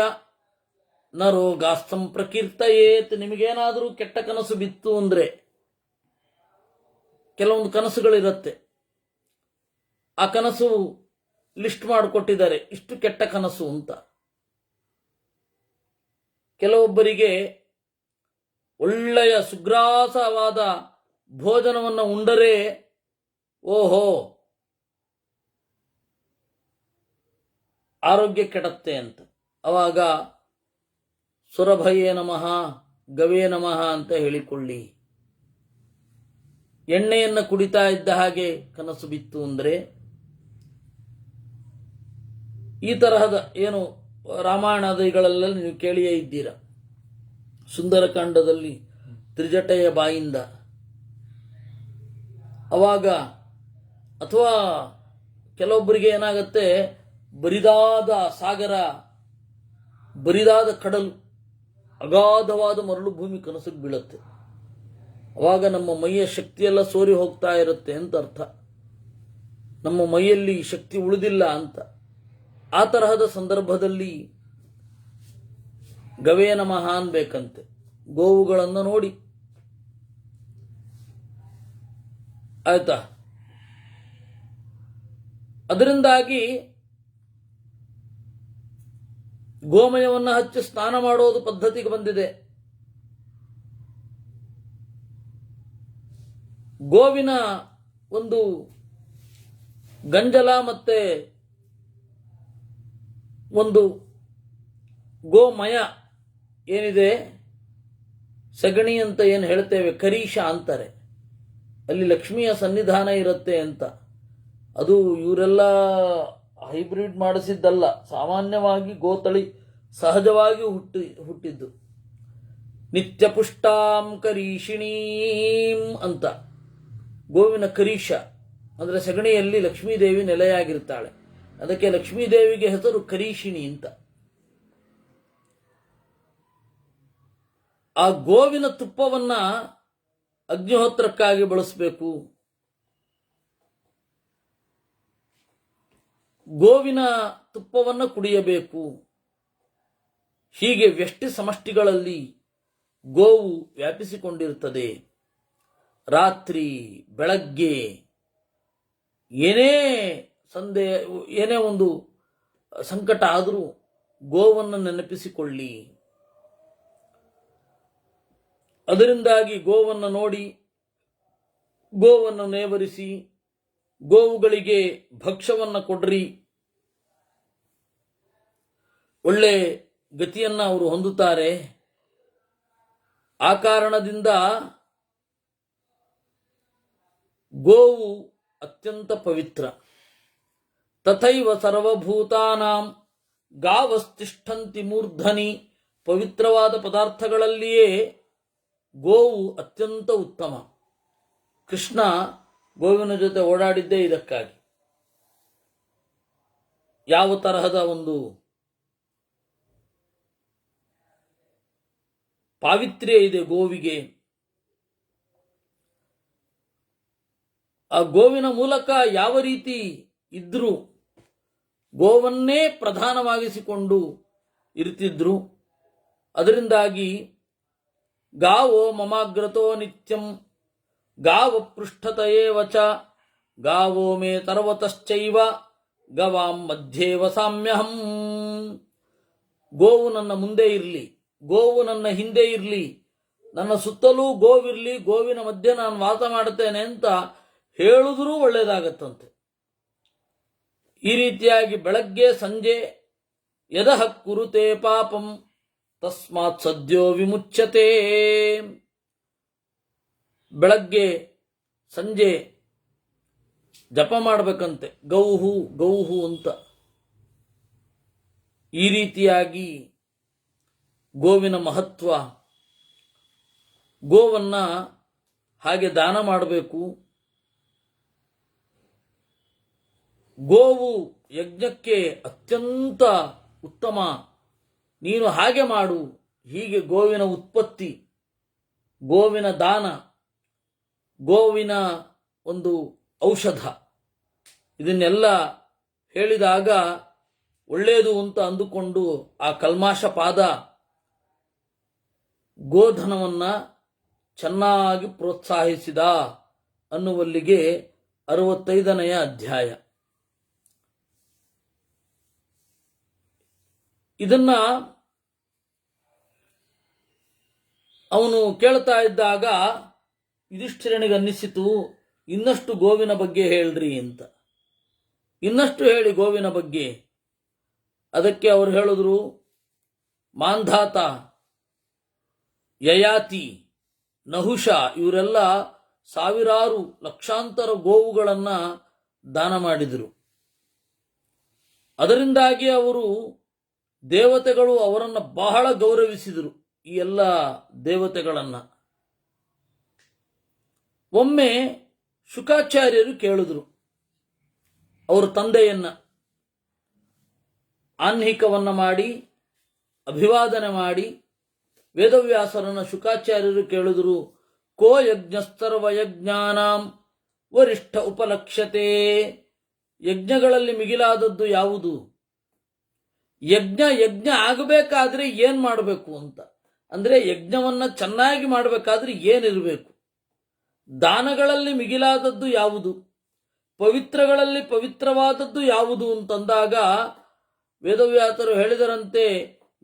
ನರೋಗಾಸ್ತಂ ಪ್ರಕೀರ್ತಯೇತ್. ನಿಮಗೇನಾದರೂ ಕೆಟ್ಟ ಕನಸು ಬಿತ್ತು ಅಂದ್ರೆ, ಕೆಲವೊಂದು ಕನಸುಗಳಿರುತ್ತೆ, ಆ ಕನಸು ಲಿಸ್ಟ್ ಮಾಡಿಕೊಟ್ಟಿದ್ದಾರೆ, ಇಷ್ಟು ಕೆಟ್ಟ ಕನಸು ಅಂತ. ಕೆಲವೊಬ್ಬರಿಗೆ ಒಳ್ಳೆಯ ಸುಗ್ರಾಸವಾದ ಭೋಜನವನ್ನು ಉಂಡರೆ ಓಹೋ ಆರೋಗ್ಯ ಕೆಡತ್ತೆ ಅಂತ. ಅವಾಗ ಸುರಭಯೇ ನಮಃ ಗವೇ ನಮಃ ಅಂತ ಹೇಳಿಕೊಳ್ಳಿ. ಎಣ್ಣೆಯನ್ನು ಕುಡಿತಾ ಇದ್ದ ಹಾಗೆ ಕನಸು ಬಿತ್ತು ಅಂದ್ರೆ, ಈ ತರಹದ ಏನು ರಾಮಾಯಣಾದಿಗಳೆಲ್ಲ ನೀವು ಕೇಳಿಯೇ ಇದ್ದೀರ. ಸುಂದರಕಾಂಡದಲ್ಲಿ ತ್ರಿಜಟೆಯ ಬಾಯಿಂದ, ಅವಾಗ ಅಥವಾ ಕೆಲವೊಬ್ಬರಿಗೆ ಏನಾಗತ್ತೆ, ಬರಿದಾದ ಸಾಗರ, ಬರಿದಾದ ಕಡಲು, ಅಗಾಧವಾದ ಮರಳು ಭೂಮಿ ಕನಸಿಗೆ ಬೀಳುತ್ತೆ. ಅವಾಗ ನಮ್ಮ ಮೈಯ ಶಕ್ತಿಯೆಲ್ಲ ಸೋರಿ ಹೋಗ್ತಾ ಇರುತ್ತೆ ಅಂತ ಅರ್ಥ. ನಮ್ಮ ಮೈಯಲ್ಲಿ ಶಕ್ತಿ ಉಳಿದಿಲ್ಲ ಅಂತ. ಆ ತರಹದ ಸಂದರ್ಭದಲ್ಲಿ ಗವೇ ನಮಃ ಅನ್ಬೇಕಂತೆ. ಗೋವುಗಳನ್ನು ನೋಡಿ, ಆಯ್ತಾ? ಅದರಿಂದಾಗಿ ಗೋಮಯವನ್ನು ಹಚ್ಚಿ ಸ್ನಾನ ಮಾಡೋದು ಪದ್ಧತಿಗೆ ಬಂದಿದೆ. ಗೋವಿನ ಒಂದು ಗಂಜಲ ಮತ್ತೆ ಒಂದು ಗೋಮಯ ಏನಿದೆ, ಸಗಣಿ ಅಂತ ಏನು ಹೇಳ್ತೇವೆ, ಕರೀಶ ಅಂತಾರೆ, ಅಲ್ಲಿ ಲಕ್ಷ್ಮಿಯ ಸನ್ನಿಧಾನ ಇರುತ್ತೆ ಅಂತ. ಅದು ಇವರೆಲ್ಲ ಹೈಬ್ರಿಡ್ ಮಾಡಿಸಿದ್ದಲ್ಲ, ಸಾಮಾನ್ಯವಾಗಿ ಗೋತಳಿ ಸಹಜವಾಗಿ ಹುಟ್ಟಿದ್ದು. ನಿತ್ಯ ಪುಷ್ಟಾಂ ಕರೀಷಿಣೀಂ ಅಂತ. ಗೋವಿನ ಕರೀಶ ಅಂದರೆ ಸಗಣಿಯಲ್ಲಿ ಲಕ್ಷ್ಮೀದೇವಿ ನೆಲೆಯಾಗಿರ್ತಾಳೆ. ಅದಕ್ಕೆ ಲಕ್ಷ್ಮೀದೇವಿಗೆ ಹೆಸರು ಕರೀಷಿಣಿ ಅಂತ. ಆ ಗೋವಿನ ತುಪ್ಪವನ್ನ ಅಗ್ನಿಹೋತ್ರಕ್ಕಾಗಿ ಬಳಸಬೇಕು. ಗೋವಿನ ತುಪ್ಪವನ್ನು ಕುಡಿಯಬೇಕು. ಹೀಗೆ ವ್ಯಷ್ಟಿ ಸಮಷ್ಟಿಗಳಲ್ಲಿ ಗೋವು ವ್ಯಾಪಿಸಿಕೊಂಡಿರುತ್ತದೆ. ರಾತ್ರಿ ಬೆಳಗ್ಗೆ ಏನೇ ಒಂದು ಸಂಕಟ ಆದರೂ ಗೋವನ್ನು ನೆನಪಿಸಿಕೊಳ್ಳಿ. ಅದರಿಂದಾಗಿ ಗೋವನ್ನು ನೋಡಿ, ಗೋವನ್ನು ನೇವರಿಸಿ, ಗೋವುಗಳಿಗೆ ಭಕ್ಷ್ಯವನ್ನು ಕೊಡ್ರಿ. ಒಳ್ಳೆ ಗತಿಯನ್ನ ಅವರು ಹೊಂದುತ್ತಾರೆ. ಆ ಕಾರಣದಿಂದ ಗೋವು ಅತ್ಯಂತ ಪವಿತ್ರ. ತಥೈವ ಸರ್ವಭೂತಾನಾಂ ಗಾವಸ್ತಿಷ್ಠಂತಿ ಮೂರ್ಧನಿ. ಪವಿತ್ರವಾದ ಪದಾರ್ಥಗಳಲ್ಲಿಯೇ ಗೋವು ಅತ್ಯಂತ ಉತ್ತಮ. ಕೃಷ್ಣ ಗೋವಿನ ಜೊತೆ ಓಡಾಡಿದ್ದೇ ಇದಕ್ಕಾಗಿ. ಯಾವ ತರಹದ ಒಂದು ಪಾವಿತ್ರ್ಯ ಇದೆ ಗೋವಿಗೆ. ಆ ಗೋವಿನ ಮೂಲಕ ಯಾವ ರೀತಿ ಇದ್ರು, ಗೋವನ್ನೇ ಪ್ರಧಾನವಾಗಿಸಿಕೊಂಡು ಇರ್ತಿದ್ರು. ಅದರಿಂದಾಗಿ ಗಾವೋ ಮಮಾಗ್ರತೋ ನಿತ್ಯಂ ಗಾವ ಪೃಷ್ಠತಯೇ ವಚ ಗಾವೋ ಮೇ ತರ್ವತಶ್ಚೈವ ಗವಾಂ ಮಧ್ಯೆ ವಸಾಮ್ಯಹಂ. ಗೋವು ನನ್ನ ಮುಂದೆ ಇರಲಿ, ಗೋವು ನನ್ನ ಹಿಂದೆ ಇರಲಿ, ನನ್ನ ಸುತ್ತಲೂ ಗೋವಿರಲಿ, ಗೋವಿನ ಮಧ್ಯೆ ನಾನು ವಾಸ ಮಾಡುತ್ತೇನೆ ಅಂತ ಹೇಳಿದ್ರೂ ಒಳ್ಳೆಯದಾಗತ್ತಂತೆ. ಈ ರೀತಿಯಾಗಿ ಬೆಳಗ್ಗೆ ಸಂಜೆ ಯದಃ ಕುರುತೆ ಪಾಪಂ ತಸ್ಮಾತ್ ಸದ್ಯೋ ವಿಮುಚ್ಯತೆ. ಬೆಳಗ್ಗೆ ಸಂಜೆ ಜಪ ಮಾಡಬೇಕಂತೆ, ಗೌಹು ಗೌಹು ಅಂತ. ಈ ರೀತಿಯಾಗಿ ಗೋವಿನ ಮಹತ್ವ, ಗೋವನ್ನ ಹಾಗೆ ದಾನ ಮಾಡಬೇಕು. ಗೋವು ಯಜ್ಞಕ್ಕೆ ಅತ್ಯಂತ ಉತ್ತಮ, ನೀನು ಹಾಗೆ ಮಾಡು. ಹೀಗೆ ಗೋವಿನ ಉತ್ಪತ್ತಿ, ಗೋವಿನ ದಾನ, ಗೋವಿನ ಒಂದು ಔಷಧ, ಇದನ್ನೆಲ್ಲ ಹೇಳಿದಾಗ ಒಳ್ಳೆಯದು ಅಂತ ಅಂದುಕೊಂಡು ಆ ಕಲ್ಮಾಶ ಪಾದ ಗೋಧನವನ್ನ ಚೆನ್ನಾಗಿ ಪ್ರೋತ್ಸಾಹಿಸಿದ ಅನ್ನುವಲ್ಲಿಗೆ 65ನೆಯ ಅಧ್ಯಾಯ. ಇದನ್ನ ಅವನು ಕೇಳ್ತಾ ಇದ್ದಾಗ ಯುಧಿಷ್ಠಿರನಿಗೆ ಅನ್ನಿಸಿತು, ಇನ್ನಷ್ಟು ಗೋವಿನ ಬಗ್ಗೆ ಹೇಳ್ರಿ ಅಂತ. ಇನ್ನಷ್ಟು ಹೇಳಿ ಗೋವಿನ ಬಗ್ಗೆ. ಅದಕ್ಕೆ ಅವರು ಹೇಳಿದ್ರು, ಮಾಂಧಾತ, ಯಯಾತಿ, ನಹುಷ ಇವರೆಲ್ಲ ಸಾವಿರಾರು ಲಕ್ಷಾಂತರ ಗೋವುಗಳನ್ನು ದಾನ ಮಾಡಿದರು. ಅದರಿಂದಾಗಿ ಅವರು ದೇವತೆಗಳು ಅವರನ್ನು ಬಹಳ ಗೌರವಿಸಿದರು, ಈ ಎಲ್ಲ ದೇವತೆಗಳನ್ನ. ಒಮ್ಮೆ ಶುಕಾಚಾರ್ಯರು ಕೇಳಿದ್ರು ಅವರ ತಂದೆಯನ್ನ, ಆಹ್ನಿಕವನ್ನ ಮಾಡಿ ಅಭಿವಾದನೆ ಮಾಡಿ ವೇದವ್ಯಾಸರನ್ನ ಶುಕಾಚಾರ್ಯರು ಕೇಳಿದ್ರು, ಕೋ ಯಜ್ಞಸ್ತರ್ವಯಜ್ಞಾನಾಂ ವರಿಷ್ಠ ಉಪಲಕ್ಷ್ಯತೆ. ಯಜ್ಞಗಳಲ್ಲಿ ಮಿಗಿಲಾದದ್ದು ಯಾವುದು? ಯಜ್ಞ ಆಗಬೇಕಾದ್ರೆ ಏನ್ ಮಾಡಬೇಕು ಅಂತ. ಅಂದ್ರೆ ಯಜ್ಞವನ್ನ ಚೆನ್ನಾಗಿ ಮಾಡಬೇಕಾದ್ರೆ ಏನಿರಬೇಕು? ದಾನಗಳಲ್ಲಿ ಮಿಗಿಲಾದದ್ದು ಯಾವುದು? ಪವಿತ್ರಗಳಲ್ಲಿ ಪವಿತ್ರವಾದದ್ದು ಯಾವುದು ಅಂತಂದಾಗ ವೇದವ್ಯಾಸರು ಹೇಳಿದರಂತೆ,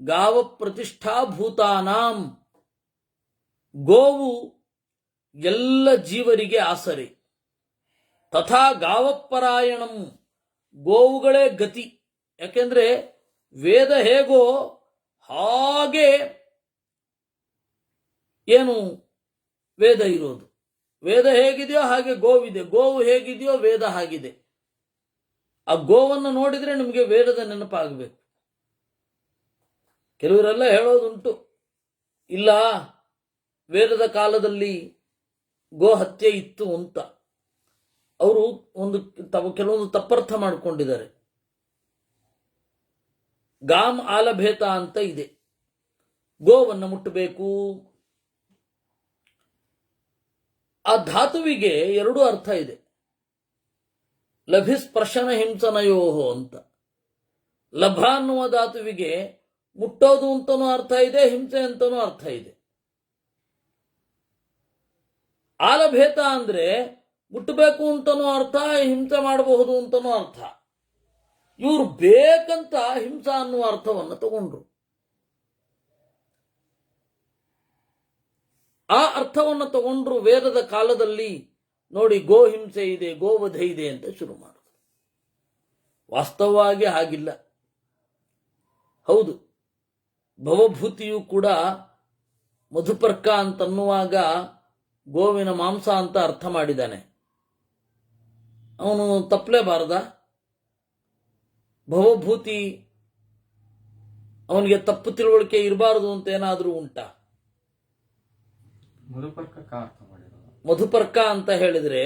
ಗಾವ ಪ್ರತಿಷ್ಠಾಭೂತಾನಾಂ. ಗೋವು ಎಲ್ಲ ಜೀವರಿಗೆ ಆಸರೆ. ತಥಾ ಗಾವಪರಾಯಣಂ. ಗೋವುಗಳೇ ಗತಿ. ಯಾಕೆಂದ್ರೆ ವೇದ ಹೇಗೋ ಹಾಗೆ ಏನು ವೇದ ಇರೋದು. ವೇದ ಹೇಗಿದೆಯೋ ಹಾಗೆ ಗೋವಿದೆ, ಗೋವು ಹೇಗಿದೆಯೋ ವೇದ ಹಾಗಿದೆ. ಆ ಗೋವನ್ನು ನೋಡಿದ್ರೆ ನಿಮಗೆ ವೇದದ ನೆನಪಾಗಬೇಕು. ಕೆಲವರೆಲ್ಲ ಹೇಳೋದುಂಟು, ಇಲ್ಲ ವೇದದ ಕಾಲದಲ್ಲಿ ಗೋ ಹತ್ಯೆ ಇತ್ತು ಅಂತ. ಅವರು ಕೆಲವೊಂದು ತಪ್ಪರ್ಥ ಮಾಡಿಕೊಂಡಿದ್ದಾರೆ. ಗಾಮ್ ಆಲಭೇತ ಅಂತ ಇದೆ, ಗೋವನ್ನು ಮುಟ್ಟಬೇಕು. ಆ ಧಾತುವಿಗೆ 2 ಅರ್ಥ ಇದೆ. ಲಭಿಸ್ಪರ್ಶನ ಹಿಂಸನಯೋಹೋ ಅಂತ. ಲಭ ಅನ್ನುವ ಧಾತುವಿಗೆ ಮುಟ್ಟೋದು ಅಂತನೂ ಅರ್ಥ ಇದೆ, ಹಿಂಸೆ ಅಂತನೂ ಅರ್ಥ ಇದೆ. ಆಲಭೇತ ಅಂದ್ರೆ ಮುಟ್ಟಬೇಕು ಅಂತನೂ ಅರ್ಥ, ಹಿಂಸೆ ಮಾಡಬಹುದು ಅಂತನೂ ಅರ್ಥ. ಇವರು ಬೇಕಂತ ಹಿಂಸಾ ಅನ್ನುವ ಅರ್ಥವನ್ನು ತಗೊಂಡ್ರು. ಆ ಅರ್ಥವನ್ನು ತಗೊಂಡ್ರು. ವೇದದ ಕಾಲದಲ್ಲಿ ನೋಡಿ, ಗೋ ಹಿಂಸೆ ಇದೆ, ಗೋವಧೆ ಇದೆ ಅಂತ ಶುರು ಮಾಡಿದ್ರು. ವಾಸ್ತವವಾಗಿ ಹಾಗಿಲ್ಲ. ಹೌದು, ಭವಭೂತಿಯು ಕೂಡ ಮಧುಪರ್ಕ ಅಂತನ್ನುವಾಗ ಗೋವಿನ ಮಾಂಸ ಅಂತ ಅರ್ಥ ಮಾಡಿದ್ದಾನೆ. ಅವನು ತಪ್ಪಲೇಬಾರ್ದ? ಭವಭೂತಿ ಅವನಿಗೆ ತಪ್ಪು ತಿಳುವಳಿಕೆ ಇರಬಾರದು ಅಂತ ಏನಾದರೂ ಉಂಟಾ? ಮಧುಪರ್ಕ ಅಂತ ಹೇಳಿದ್ರೆ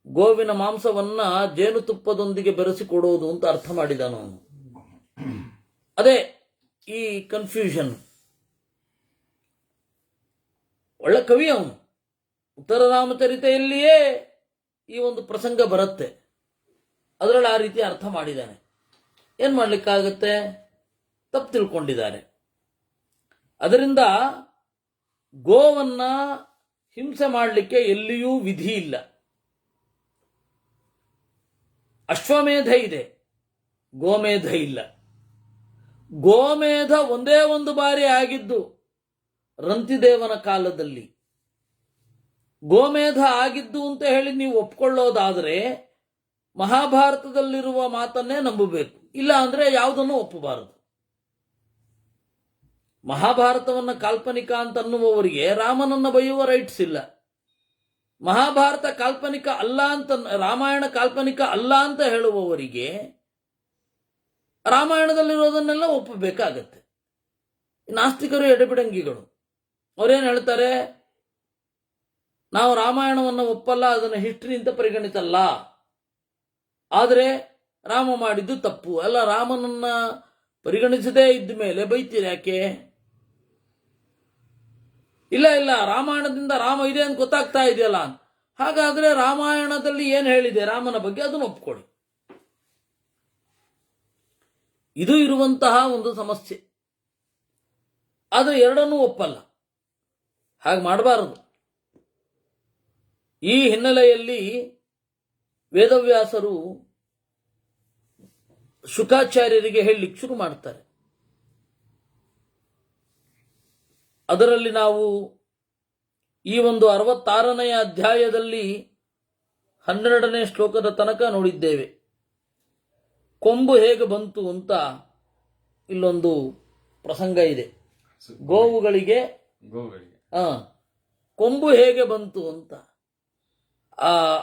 ಗೋವಿನ ಮಾಂಸವನ್ನ ಜೇನುತುಪ್ಪದೊಂದಿಗೆ ಬೆರೆಸಿಕೊಡುವುದು ಅಂತ ಅರ್ಥ ಮಾಡಿದಾನು ಅವನು. ಅದೇ ಈ ಕನ್ಫ್ಯೂಷನ್. ಒಳ್ಳೆ ಕವಿ ಅವನು. ಉತ್ತರ ರಾಮಚರಿತೆಯಲ್ಲಿಯೇ ಈ ಒಂದು ಪ್ರಸಂಗ ಬರುತ್ತೆ. ಅದರಲ್ಲಿ ಆ ರೀತಿ ಅರ್ಥ ಮಾಡಿದ್ದಾನೆ. ಏನ್ ಮಾಡ್ಲಿಕ್ಕಾಗತ್ತೆ? ತಪ್ಪು ತಿಳ್ಕೊಂಡಿದ್ದಾರೆ. ಅದರಿಂದ ಗೋವನ್ನ ಹಿಂಸೆ ಮಾಡಲಿಕ್ಕೆ ಎಲ್ಲಿಯೂ ವಿಧಿ ಇಲ್ಲ. ಅಶ್ವಮೇಧ ಇದೆ, ಗೋಮೇಧ ಇಲ್ಲ. ಗೋಮೇಧ ಒಂದೇ ಒಂದು ಬಾರಿ ಆಗಿದ್ದು ರಂತಿದೇವನ ಕಾಲದಲ್ಲಿ. ಗೋಮೇಧ ಆಗಿದ್ದು ಅಂತ ಹೇಳಿ ನೀವು ಒಪ್ಕೊಳ್ಳೋದಾದರೆ ಮಹಾಭಾರತದಲ್ಲಿರುವ ಮಾತನ್ನೇ ನಂಬಬೇಕು, ಇಲ್ಲ ಅಂದ್ರೆ ಯಾವುದನ್ನು ಒಪ್ಪಬಾರದು. ಮಹಾಭಾರತವನ್ನ ಕಾಲ್ಪನಿಕ ಅಂತ ಅನ್ನುವವರಿಗೆ ರಾಮನನ್ನ ಬೈಯುವ ರೈಟ್ಸ್ ಇಲ್ಲ. ಮಹಾಭಾರತ ಕಾಲ್ಪನಿಕ ಅಲ್ಲ ಅಂತ, ರಾಮಾಯಣ ಕಾಲ್ಪನಿಕ ಅಲ್ಲ ಅಂತ ಹೇಳುವವರಿಗೆ ರಾಮಾಯಣದಲ್ಲಿರೋದನ್ನೆಲ್ಲ ಒಪ್ಪಬೇಕಾಗತ್ತೆ. ನಾಸ್ತಿಕರು ಎಡೆಬಿಡಂಗಿಗಳು. ಅವರೇನು ಹೇಳ್ತಾರೆ, ನಾವು ರಾಮಾಯಣವನ್ನು ಒಪ್ಪಲ್ಲ, ಅದನ್ನು ಹಿಸ್ಟ್ರಿ ಅಂತ ಪರಿಗಣಿಸಲ್ಲ, ಆದರೆ ರಾಮ ಮಾಡಿದ್ದು ತಪ್ಪು. ಅಲ್ಲ, ರಾಮನನ್ನ ಪರಿಗಣಿಸದೇ ಇದ್ದ ಮೇಲೆ ಬೈತೀರಿ ಯಾಕೆ? ಇಲ್ಲ ಇಲ್ಲ, ರಾಮಾಯಣದಿಂದ ರಾಮ ಇದೆ ಅಂತ ಗೊತ್ತಾಗ್ತಾ ಇದೆಯಲ್ಲ, ಹಾಗಾದ್ರೆ ರಾಮಾಯಣದಲ್ಲಿ ಏನು ಹೇಳಿದೆ ರಾಮನ ಬಗ್ಗೆ ಅದನ್ನು ಒಪ್ಕೊಳ್ಳಿ. ಇದು ಇರುವಂತಹ ಒಂದು ಸಮಸ್ಯೆ. ಆದರೆ ಎರಡನ್ನೂ ಒಪ್ಪಲ್ಲ, ಹಾಗೆ ಮಾಡಬಾರದು. ಈ ಹಿನ್ನೆಲೆಯಲ್ಲಿ ವೇದವ್ಯಾಸರು ಶುಕಾಚಾರ್ಯರಿಗೆ ಹೇಳಲಿಕ್ಕೆ ಶುರು ಮಾಡ್ತಾರೆ. ಅದರಲ್ಲಿ ನಾವು ಈ ಒಂದು 66ನೇ ಅಧ್ಯಾಯದಲ್ಲಿ 12ನೇ ಶ್ಲೋಕದ ತನಕ ನೋಡಿದ್ದೇವೆ. ಕೊಂಬು ಹೇಗೆ ಬಂತು ಅಂತ ಇಲ್ಲೊಂದು ಪ್ರಸಂಗ ಇದೆ. ಗೋವುಗಳಿಗೆ ಕೊಂಬು ಹೇಗೆ ಬಂತು ಅಂತ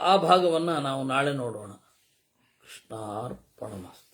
ಆ ಭಾಗವನ್ನ ನಾವು ನಾಳೆ ನೋಡೋಣ. ಕೃಷ್ಣಾರ್ಪಣಮಸ್ತು.